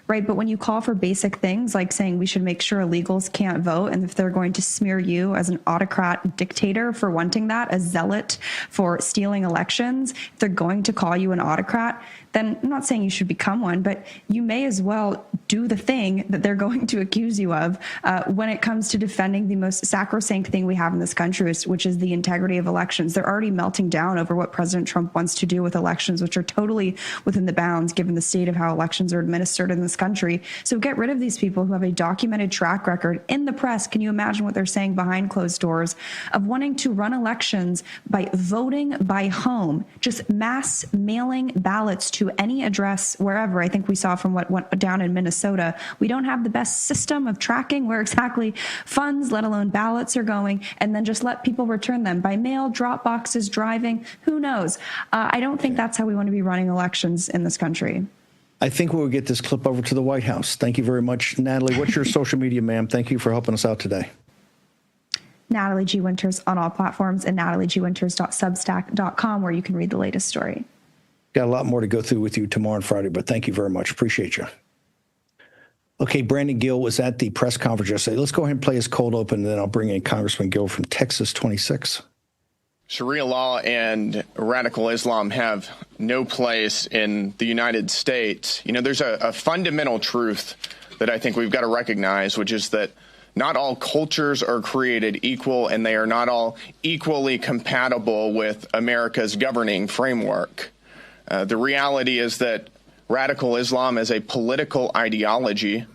S12: Right. But when you call for basic things like saying we should make sure illegals can't vote, and if they're going to smear you as an autocrat dictator for wanting that, a zealot for stealing elections, if they're going to call you an autocrat, then I'm not saying you should become one, but you may as well do the thing that they're going to accuse you of when it comes to defending the most sacrosanct thing we have in this country, which is the integrity of elections. They're already melting down over what President Trump wants to do with elections, which are totally within the bounds given the state of how elections are administered in this country. So get rid of these people who have a documented track record in the press. Can you imagine what they're saying behind closed doors of wanting to run elections by voting by home, just mass mailing ballots to any address wherever? I think we saw from what went down in Minnesota. We don't have the best system of tracking where exactly funds, let alone ballots, are going, and then just let people return them by mail, drop boxes, driving. Who knows? I don't think that's how we want to be running elections in this country.
S4: I think we'll get this clip over to the White House. Thank you very much. Natalie, what's your social media, ma'am? Thank you for helping us out today.
S12: Natalie G. Winters on all platforms, and nataliegwinters.substack.com, where you can read the latest story.
S4: Got a lot more to go through with you tomorrow and Friday, but thank you very much. Appreciate you. Okay, Brandon Gill was at the press conference yesterday. Let's go ahead and play his cold open, and then I'll bring in Congressman Gill from Texas 26.
S1: Sharia law and radical Islam have no place in the United States. There's a fundamental truth that I think we've got to recognize, which is that not all cultures are created equal, and they are not all equally compatible with America's governing framework. The reality is that radical Islam as a political ideology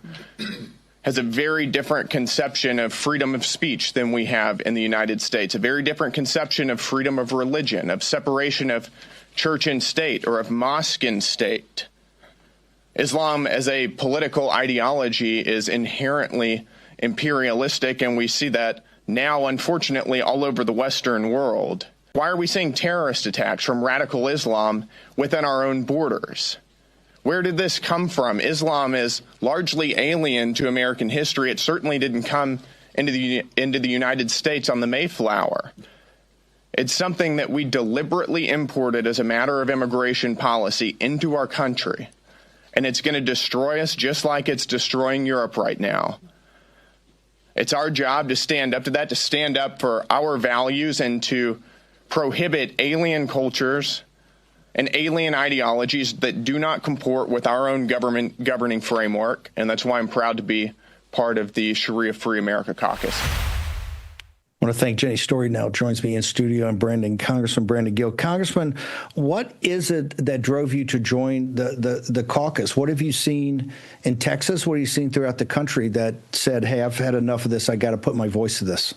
S1: has a very different conception of freedom of speech than we have in the United States, a very different conception of freedom of religion, of separation of church and state, or of mosque and state. Islam as a political ideology is inherently imperialistic, and we see that now, unfortunately, all over the Western world. Why are we seeing terrorist attacks from radical Islam within our own borders? Where did this come from? Islam is largely alien to American history. It certainly didn't come into the United States on the Mayflower. It's something that we deliberately imported as a matter of immigration policy into our country. And it's going to destroy us just like it's destroying Europe right now. It's our job to stand up to that, to stand up for our values, and to prohibit alien cultures and alien ideologies that do not comport with our own government governing framework. And that's why I'm proud to be part of the Sharia Free America Caucus.
S4: I want to thank Jenny Story now joins me in studio, and Congressman Brandon Gill. Congressman, what is it that drove you to join the caucus? What have you seen in Texas? What have you seen throughout the country that said, hey, I've had enough of this. I got to put my voice to this?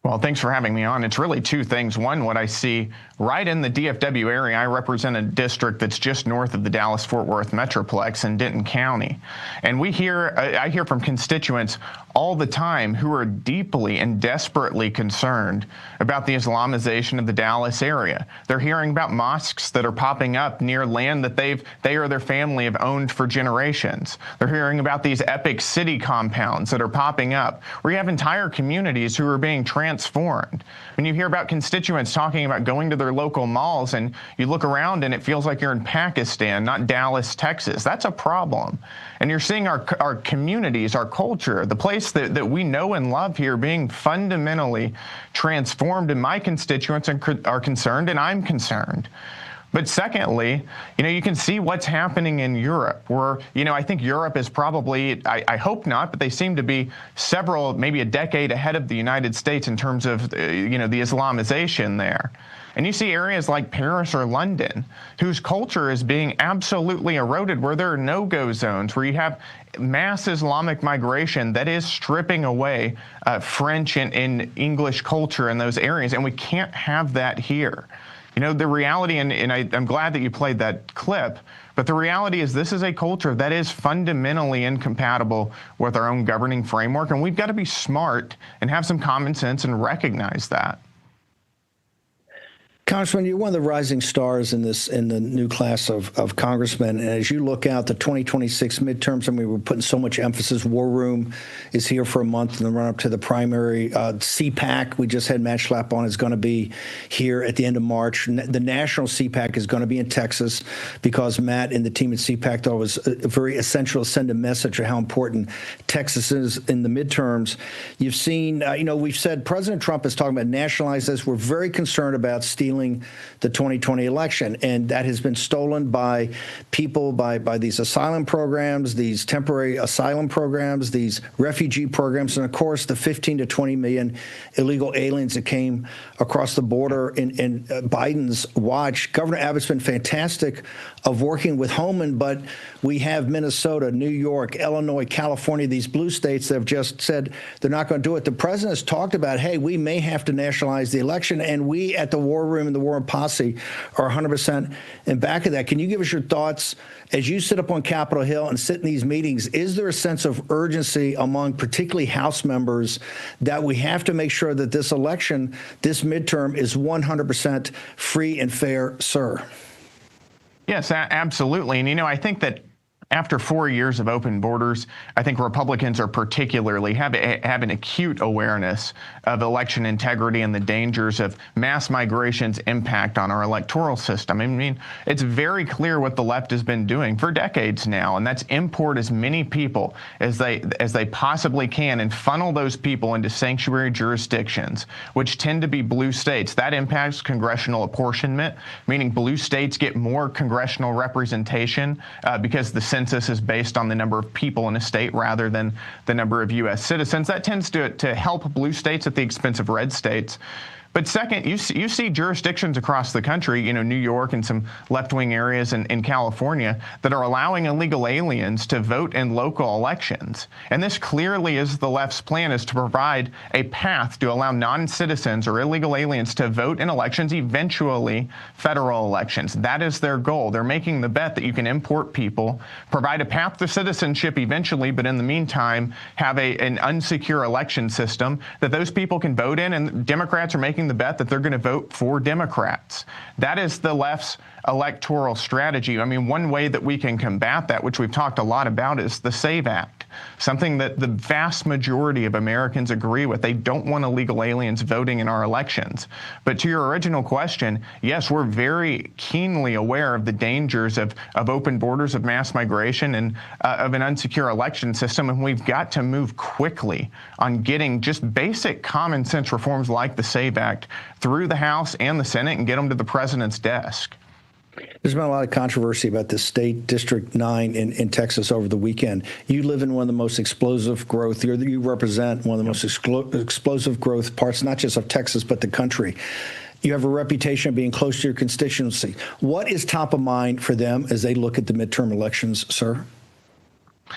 S1: Well, thanks for having me on. It's really two things. One, what I see right in the DFW area, I represent a district that's just north of the Dallas-Fort Worth Metroplex in Denton County. And I hear from constituents all the time who are deeply and desperately concerned about the Islamization of the Dallas area. They're hearing about mosques that are popping up near land that they or their family have owned for generations. They're hearing about these epic city compounds that are popping up, where you have entire communities who are being transformed. When you hear about constituents talking about going to their local malls and you look around and it feels like you're in Pakistan, not Dallas, Texas, that's a problem. And you're seeing our communities, our culture, the place that we know and love here being fundamentally transformed, and my constituents are concerned, and I'm concerned. But secondly, you can see what's happening in Europe, where, I think Europe is probably, I hope not, but they seem to be maybe a decade ahead of the United States in terms of, the Islamization there. And you see areas like Paris or London, whose culture is being absolutely eroded, where there are no-go zones, where you have mass Islamic migration that is stripping away French and English culture in those areas, and we can't have that here. The reality, and I'm glad that you played that clip, but the reality is this is a culture that is fundamentally incompatible with our own governing framework, and we've got to be smart and have some common sense and recognize that.
S8: Congressman, you're one of the rising stars in the new class of congressmen. And as you look out the 2026 midterms, we're putting so much emphasis. War Room is here for a month in the run-up to the primary. CPAC, we just had Matt Schlapp on, is going to be here at the end of March. The national CPAC is going to be in Texas because Matt and the team at CPAC thought it was very essential to send a message of how important Texas is in the midterms. You've seen, we've said President Trump is talking about nationalize this. We're very concerned about stealing the 2020 election, and that has been stolen by people, by these asylum programs, these temporary asylum programs, these refugee programs, and of course the 15 to 20 million illegal aliens that came across the border in Biden's watch. Governor Abbott's been fantastic of working with Homan, but we have Minnesota, New York, Illinois, California, these blue states that have just said they're not going to do it. The president has talked about, hey, we may have to nationalize the election, and we at the War Room and the War Room Posse are 100% in back of that. Can you give us your thoughts as you sit up on Capitol Hill and sit in these meetings? Is there a sense of urgency among particularly House members that we have to make sure that this election, this midterm, is 100% free and fair, sir?
S1: Yes, absolutely. And, I think that after 4 years of open borders, I think Republicans are particularly have an acute awareness of election integrity and the dangers of mass migration's impact on our electoral system. It's very clear what the left has been doing for decades now, and that's import as many people as they possibly can and funnel those people into sanctuary jurisdictions, which tend to be blue states. That impacts congressional apportionment, meaning blue states get more congressional representation because the census is based on the number of people in a state rather than the number of U.S. citizens. That tends to help blue states at the expense of red states. But second, you see jurisdictions across the country, New York and some left-wing areas in California that are allowing illegal aliens to vote in local elections. And this clearly is the left's plan, is to provide a path to allow non-citizens or illegal aliens to vote in elections, eventually federal elections. That is their goal. They're making the bet that you can import people, provide a path to citizenship eventually, but in the meantime, have an unsecure election system that those people can vote in, and Democrats are making the bet that they're going to vote for Democrats. That is the left's electoral strategy. One way that we can combat that, which we've talked a lot about, is the SAVE Act, something that the vast majority of Americans agree with. They don't want illegal aliens voting in our elections. But to your original question, yes, we're very keenly aware of the dangers of open borders, of mass migration, and of an unsecure election system, and we've got to move quickly on getting just basic common sense reforms like the SAVE Act through the House and the Senate and get them to the president's desk.
S8: There's been a lot of controversy about this state, District 9 in Texas over the weekend. You live in one of the most explosive growth. You represent one of the most explosive growth parts, not just of Texas, but the country. You have a reputation of being close to your constituency. What is top of mind for them as they look at the midterm elections, sir?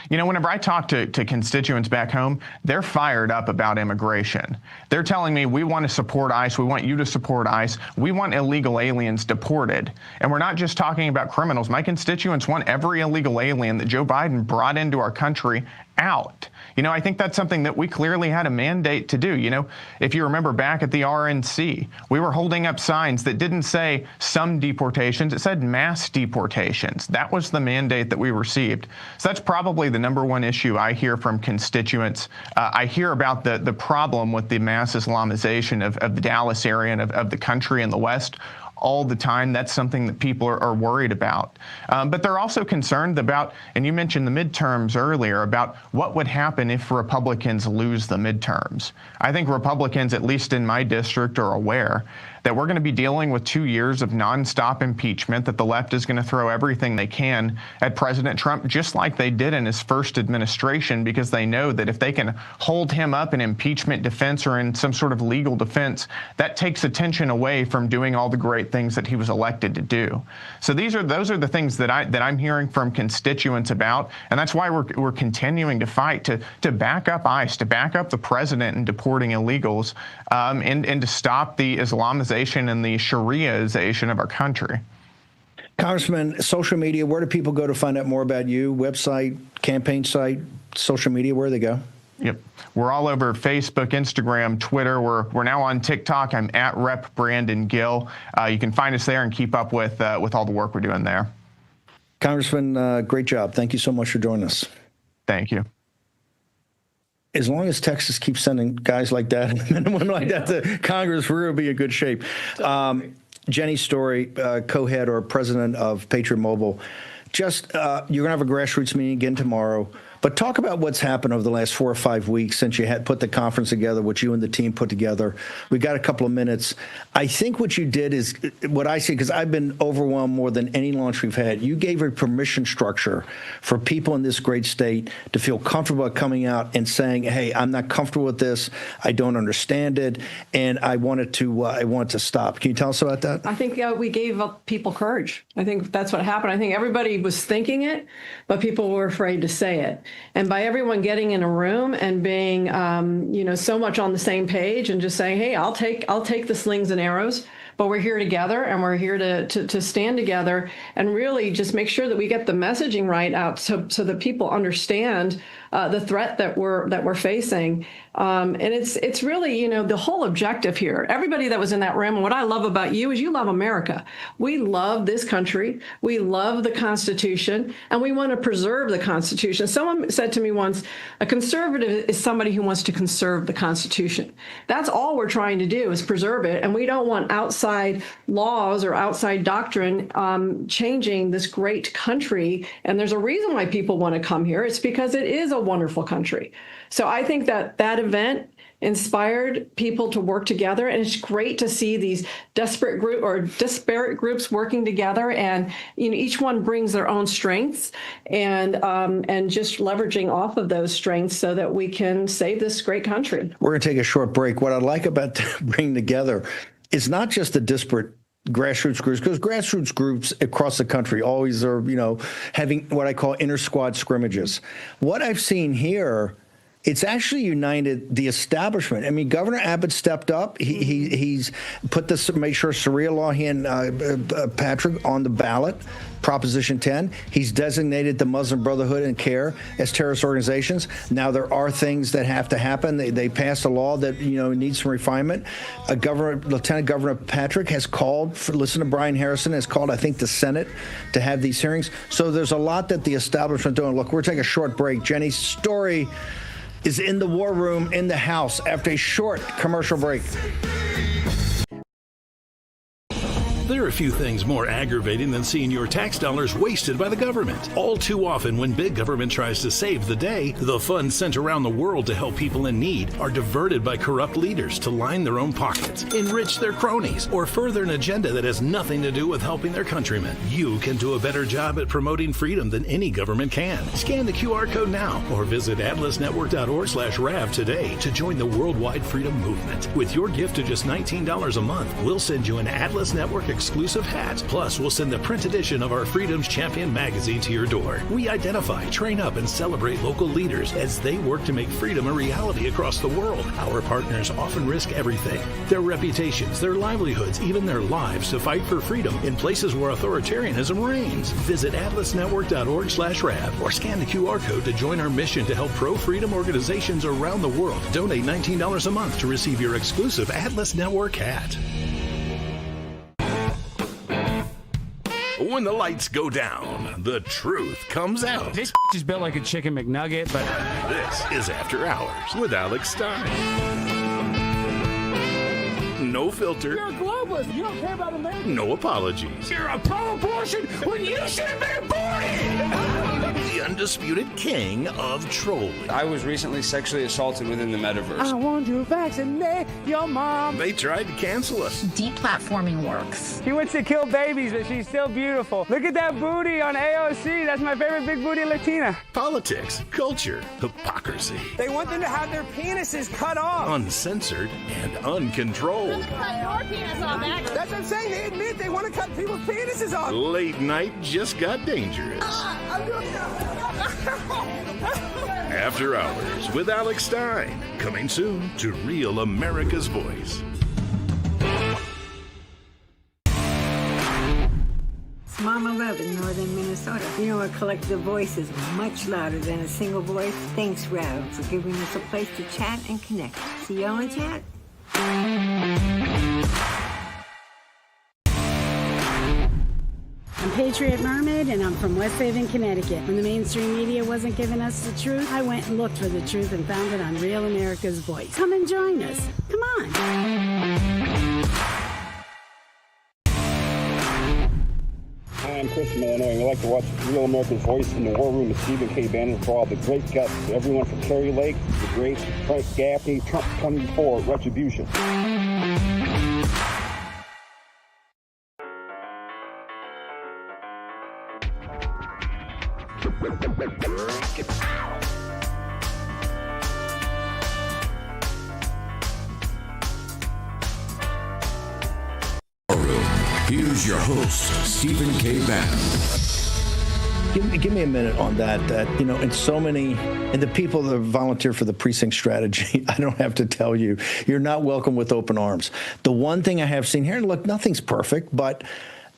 S1: You know, whenever I talk to constituents back home, they're fired up about immigration. They're telling me, we want to support ICE. We want you to support ICE. We want illegal aliens deported. And we're not just talking about criminals. My constituents want every illegal alien that Joe Biden brought into our country out. You know, I think that's something that we clearly had a mandate to do. You know, if you remember back at the RNC, we were holding up signs that didn't say some deportations, it said mass deportations. That was the mandate that we received. So that's probably the number one issue I hear from constituents. I hear about the problem with the mass Islamization of the Dallas area and of the country in the West all the time. That's something that people are worried about. But they're also concerned about, and you mentioned the midterms earlier, about what would happen if Republicans lose the midterms. I think Republicans, at least in my district, are aware that we're going to be dealing with 2 years of nonstop impeachment, that the left is going to throw everything they can at President Trump, just like they did in his first administration, because they know that if they can hold him up in impeachment defense or in some sort of legal defense, that takes attention away from doing all the great things that he was elected to do. So those are the things that I'm hearing from constituents about, and that's why we're continuing to fight to back up ICE, to back up the president in deporting illegals, and to stop the Islamization and the Shariaization of our country.
S8: Congressman, social media, where do people go to find out more about you? Website, campaign site, social media, where do they go?
S1: Yep. We're all over Facebook, Instagram, Twitter. We're now on TikTok. I'm at Rep. Brandon Gill. You can find us there and keep up with all the work we're doing there.
S8: Congressman, great job. Thank you so much for joining us.
S1: Thank you.
S8: As long as Texas keeps sending guys like that and women like that to Congress, we're going to be in good shape. Jenny Story, co-head or president of Patriot Mobile, you're going to have a grassroots meeting again tomorrow. But talk about what's happened over the last 4 or 5 weeks since you had put the conference together, what you and the team put together. We got a couple of minutes. I think what you did is what I see, because I've been overwhelmed more than any launch we've had. You gave a permission structure for people in this great state to feel comfortable coming out and saying, hey, I'm not comfortable with this. I don't understand it. And I want it to stop. Can you tell us about that?
S2: I think we gave people courage. I think that's what happened. I think everybody was thinking it, but people were afraid to say it. And by everyone getting in a room and being, so much on the same page and just saying, hey, I'll take the slings and arrows, but we're here together and we're here to stand together and really just make sure that we get the messaging right out so that people understand the threat that we're facing. And it's really, the whole objective here. Everybody that was in that room, and what I love about you is you love America. We love this country. We love the Constitution, and we want to preserve the Constitution. Someone said to me once, a conservative is somebody who wants to conserve the Constitution. That's all we're trying to do is preserve it, and we don't want outside laws or outside doctrine changing this great country. And there's a reason why people want to come here. It's because it is a wonderful country. So I think that event inspired people to work together, and it's great to see these disparate groups working together, and each one brings their own strengths and just leveraging off of those strengths so that we can save this great country.
S8: We're going to take a short break. What I like about bringing together is not just the disparate grassroots groups, because grassroots groups across the country always are, having what I call inter-squad scrimmages. What I've seen here, it's actually united the establishment. I mean, Governor Abbott stepped up. He's put this, make sure Sharia law, he and Patrick on the ballot, Proposition 10. He's designated the Muslim Brotherhood and CARE as terrorist organizations. Now there are things that have to happen. They passed a law that needs some refinement. Lieutenant Governor Patrick has called, listen to Brian Harrison, has called, I think, the Senate to have these hearings. So there's a lot that the establishment doing. Look, we're taking a short break. Jenny's Story is in the war room in the House after a short commercial break.
S11: There are few things more aggravating than seeing your tax dollars wasted by the government. All too often, when big government tries to save the day, the funds sent around the world to help people in need are diverted by corrupt leaders to line their own pockets, enrich their cronies, or further an agenda that has nothing to do with helping their countrymen. You can do a better job at promoting freedom than any government can. Scan the QR code now or visit atlasnetwork.org/RAV today to join the worldwide freedom movement. With your gift of just $19 a month, we'll send you an Atlas Network exclusive hats. Plus, we'll send the print edition of our Freedom's Champion magazine to your door. We identify, train up, and celebrate local leaders as they work to make freedom a reality across the world. Our partners often risk everything: their reputations, their livelihoods, even their lives to fight for freedom in places where authoritarianism reigns. Visit atlasnetwork.org/RAB or scan the QR code to join our mission to help pro-freedom organizations around the world. Donate $19 a month to receive your exclusive Atlas Network hat. When the lights go down, the truth comes out.
S13: This is built like a chicken McNugget, but
S11: this is After Hours with Alex Stein. No filter.
S10: You're a globalist. You don't care about America.
S11: No apologies.
S10: You're a pro-abortion when you should have been aborted.
S11: The undisputed king of trolling.
S14: I was recently sexually assaulted within the metaverse.
S10: I want to vaccinate your mom.
S11: They tried to cancel us.
S15: Deplatforming works.
S13: she wants to kill babies, but she's still beautiful. Look at that booty on AOC. That's my favorite big booty Latina.
S11: Politics, culture, hypocrisy.
S13: They want them to have their penises cut off.
S11: Uncensored and uncontrolled.
S13: That's what I'm saying. They admit they want to cut people's penises off.
S11: Late night just got dangerous. After Hours with Alex Stein. Coming soon to Real America's Voice.
S21: It's Mama Love in northern Minnesota. You know, a collective voice is much louder than a single voice. Thanks, Rav, for giving us a place to chat and connect. See y'all in chat.
S22: I'm Patriot Mermaid, and I'm from West Haven, Connecticut. When the mainstream media wasn't giving us the truth, I went and looked for the truth and found it on Real America's Voice. Come and join us. Come on.
S23: Hi, I'm Chris from Illinois, and I like to watch Real America's Voice in the War Room with Stephen K. Bannon for all the great guts. Everyone from Carrie Lake, the great Frank Gaffney, Trump 24, Retribution.
S3: Here's your host, Stephen K. Bannon.
S4: Give me a minute on that, you know, and so many, and the people that volunteer for the precinct strategy, I don't have to tell you, you're not welcome with open arms. The one thing I have seen here, and look, nothing's perfect, but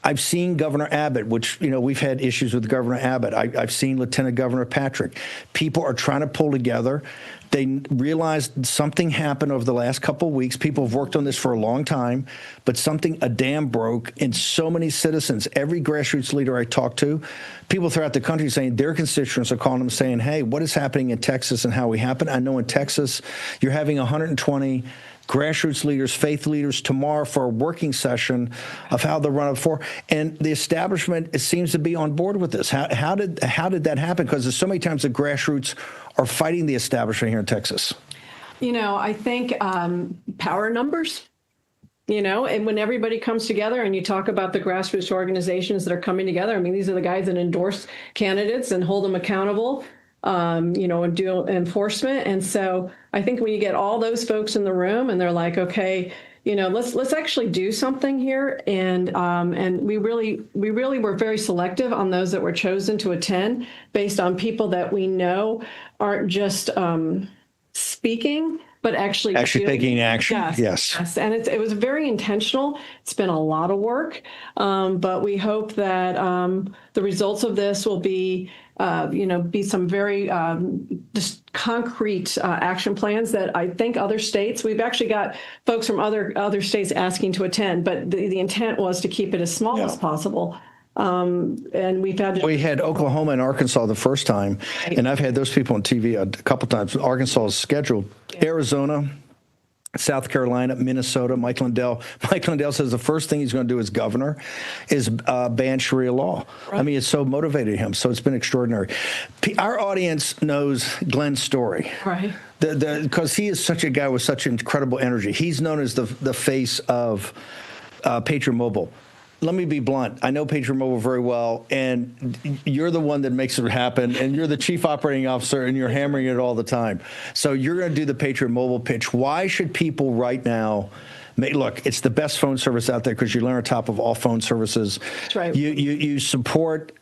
S4: I've seen Governor Abbott, which, you know, we've had issues with Governor Abbott. I've seen Lieutenant Governor Patrick. People are trying to pull together. They realized something happened over the last couple of weeks. People have worked on this for a long time, but a dam broke, and so many citizens, every grassroots leader I talk to, people throughout the country saying their constituents are calling them saying, hey, what is happening in Texas and how we happen? I know in Texas, you're having 120 grassroots leaders, faith leaders tomorrow for a working session of how the run up for, and the establishment seems to be on board with this. How did that happen? Because there's so many times the grassroots are fighting the establishment here in Texas.
S2: You know, I think power numbers. You know, and when everybody comes together and you talk about the grassroots organizations that are coming together, I mean, these are the guys that endorse candidates and hold them accountable. You know, and do enforcement. And so I think when you get all those folks in the room and they're like, okay, you know, let's actually do something here. And we really were very selective on those that were chosen to attend based on people that we know aren't just speaking, but actually
S4: taking action.
S2: Yes. And it was very intentional. It's been a lot of work, but we hope that the results of this will be some very just concrete action plans that I think other states, we've actually got folks from other states asking to attend, but the intent was to keep it as small as possible. And we had
S4: Oklahoma and Arkansas the first time, and I've had those people on TV a couple times. Arkansas is scheduled. Arizona, South Carolina, Minnesota, Mike Lindell. Mike Lindell says the first thing he's going to do as governor is ban Sharia law. Right. I mean, it's so motivated him. So it's been extraordinary. Our audience knows Glenn's story.
S2: Right.
S4: Because he is such a guy with such incredible energy. He's known as the face of Patriot Mobile. Let me be blunt. I know Patriot Mobile very well, and you're the one that makes it happen, and you're the chief operating officer, and you're hammering it all the time. So you're going to do the Patriot Mobile pitch. Why should people right now Look, it's the best phone service out there because you learn on top of all phone services.
S2: That's right.
S4: You support,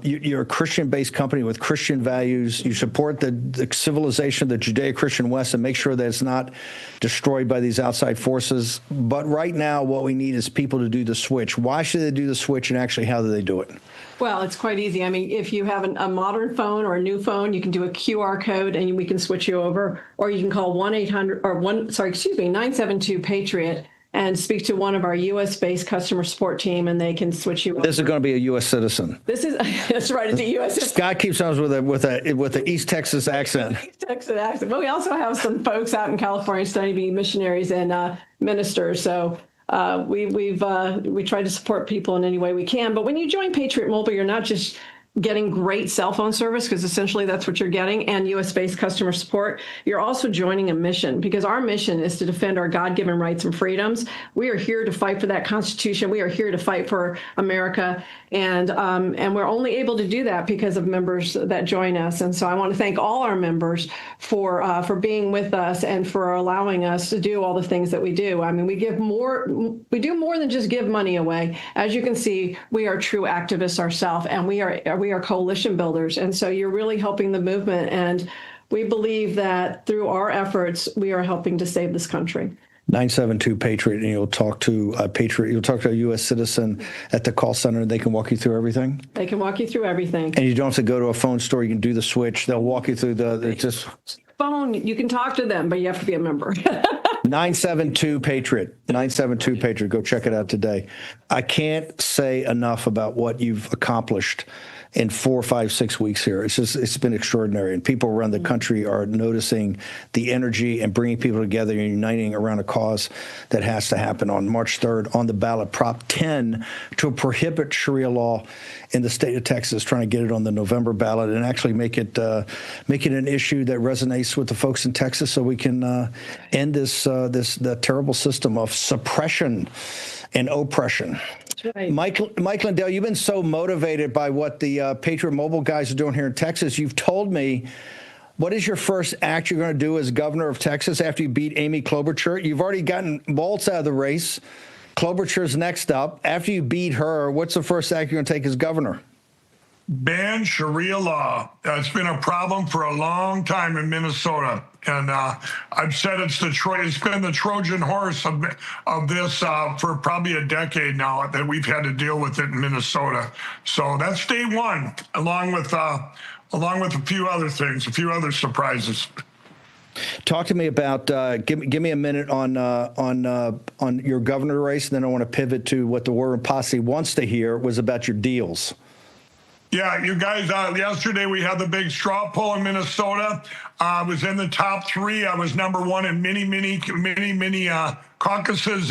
S4: you're a Christian-based company with Christian values. You support the civilization, the Judeo-Christian West, and make sure that it's not destroyed by these outside forces. But right now, what we need is people to do the switch. Why should they do the switch, and actually, how do they do it?
S2: Well, it's quite easy. I mean, if you have a modern phone or a new phone, you can do a QR code and we can switch you over, or you can call 972-PATRIOT and speak to one of our U.S.-based customer support team, and they can switch you over.
S4: This is going to be a U.S. citizen.
S2: That's right. It's a U.S. citizen.
S4: Scott keeps on with a East Texas accent.
S2: East Texas accent. But we also have some folks out in California studying to be missionaries and ministers. So we try to support people in any way we can. But when you join Patriot Mobile, you're not just getting great cell phone service, because essentially that's what you're getting, and U.S.-based customer support. You're also joining a mission, because our mission is to defend our God-given rights and freedoms. We are here to fight for that Constitution. We are here to fight for America, and we're only able to do that because of members that join us. And so I want to thank all our members for being with us and for allowing us to do all the things that we do. I mean, we do more than just give money away. As you can see, we are true activists ourselves, and we are coalition builders. And so you're really helping the movement. And we believe that through our efforts, we are helping to save this country.
S4: 972-PATRIOT, and you'll talk to a Patriot. You'll talk to a U.S. citizen at the call center, and they can walk you through everything.
S2: They can walk you through everything.
S4: And you don't have to go to a phone store. You can do the switch. They'll walk you through just
S2: phone. You can talk to them, but you have to be a member.
S4: 972-PATRIOT. 972-PATRIOT. Go check it out today. I can't say enough about what you've accomplished in 4, 5, 6 weeks here. It's been extraordinary. And people around the country are noticing the energy and bringing people together and uniting around a cause that has to happen. On March 3rd, on the ballot, Prop 10 to prohibit Sharia law in the state of Texas, trying to get it on the November ballot and actually make it an issue that resonates with the folks in Texas, so we can end the terrible system of suppression and oppression.
S2: Right.
S4: Mike Lindell, you've been so motivated by what the Patriot Mobile guys are doing here in Texas. You've told me, what is your first act you're going to do as governor of Texas after you beat Amy Klobuchar? You've already gotten Waltz out of the race. Klobuchar's next up. After you beat her, what's the first act you're going to take as governor?
S5: Ban Sharia law. It's been a problem for a long time in Minnesota. And I've said it's been the Trojan horse of this for probably a decade now that we've had to deal with it in Minnesota. So that's day one, along with a few other things, a few other surprises.
S4: Talk to me about give me a minute on your governor race, and then I want to pivot to what the War Room Posse wants to hear was about your deals.
S5: Yeah, you guys, yesterday we had the big straw poll in Minnesota. I was in the top 3. I was number 1 in many caucuses,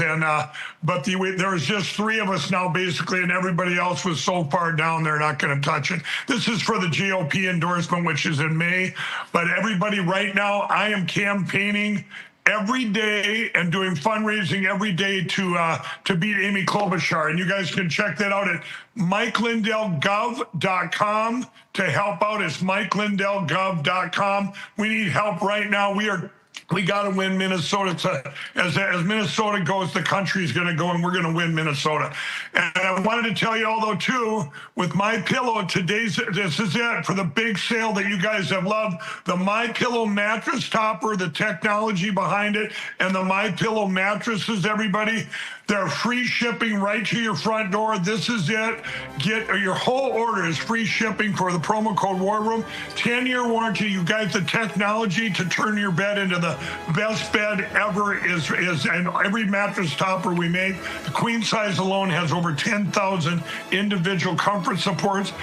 S5: but there was just 3 of us now, basically, and everybody else was so far down they're not going to touch it. This is for the GOP endorsement, which is in May. But everybody right now, I am campaigning every day and doing fundraising every day to beat Amy Klobuchar. And you guys can check that out at MikeLindellGov.com to help out. It's MikeLindellGov.com. We need help right now. We got to win Minnesota. As Minnesota goes, the country's going to go, and we're going to win Minnesota. And I wanted to tell you all, though, too, with MyPillow, this is it for the big sale that you guys have loved. The MyPillow mattress topper, the technology behind it, and the MyPillow mattresses, everybody. They're free shipping right to your front door. This is it. Your whole order is free shipping for the promo code War Room. 10-year warranty. You guys, the technology to turn your bed into the best bed ever is and every mattress topper we make. The queen size alone has over 10,000 individual comfort supports.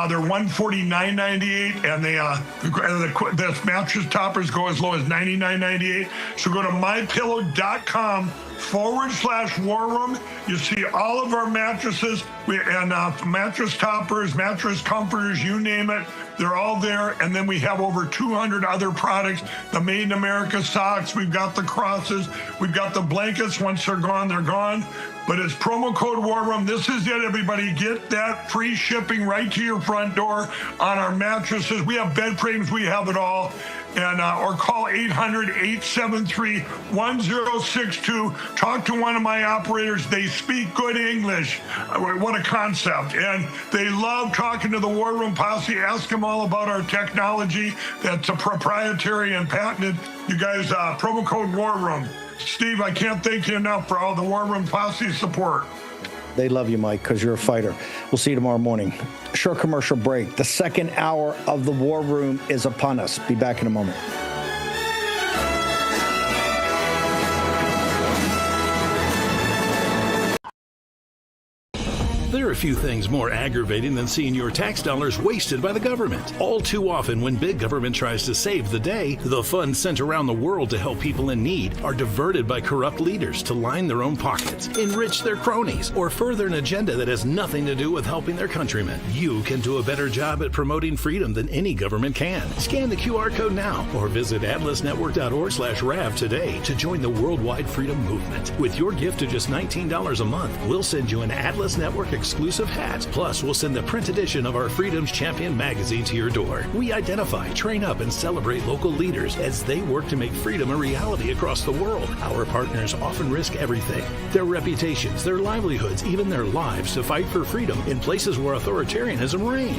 S5: They're $149.98, and the mattress toppers go as low as $99.98. So go to mypillow.com/War Room. You see all of our mattresses and mattress toppers, mattress comforters, you name it. They're all there. And then we have over 200 other products. The Made in America socks. We've got the crosses. We've got the blankets. Once they're gone, they're gone. But it's promo code War Room. This is it, everybody. Get that free shipping right to your front door on our mattresses. We have bed frames. We have it all. and or call 800-873-1062. Talk to one of my operators. They speak good English. What a concept. And they love talking to the War Room Posse. Ask them all about our technology that's a proprietary and patented. You guys, promo code War Room. Steve, I can't thank you enough for all the War Room Posse support.
S8: They love you, Mike, because you're a fighter. We'll see you tomorrow morning. Short commercial break. The second hour of the War Room is upon us. Be back in a moment.
S11: There are few things more aggravating than seeing your tax dollars wasted by the government. All too often, when big government tries to save the day, the funds sent around the world to help people in need are diverted by corrupt leaders to line their own pockets, enrich their cronies, or further an agenda that has nothing to do with helping their countrymen. You can do a better job at promoting freedom than any government can. Scan the QR code now or visit atlasnetwork.org/RAV today to join the worldwide freedom movement. With your gift of just $19 a month, we'll send you an Atlas Network exclusive hat. Plus, we'll send the print edition of our Freedom's Champion magazine to your door. We identify, train up, and celebrate local leaders as they work to make freedom a reality across the world. Our partners often risk everything: their reputations, their livelihoods, even their lives to fight for freedom in places where authoritarianism reigns.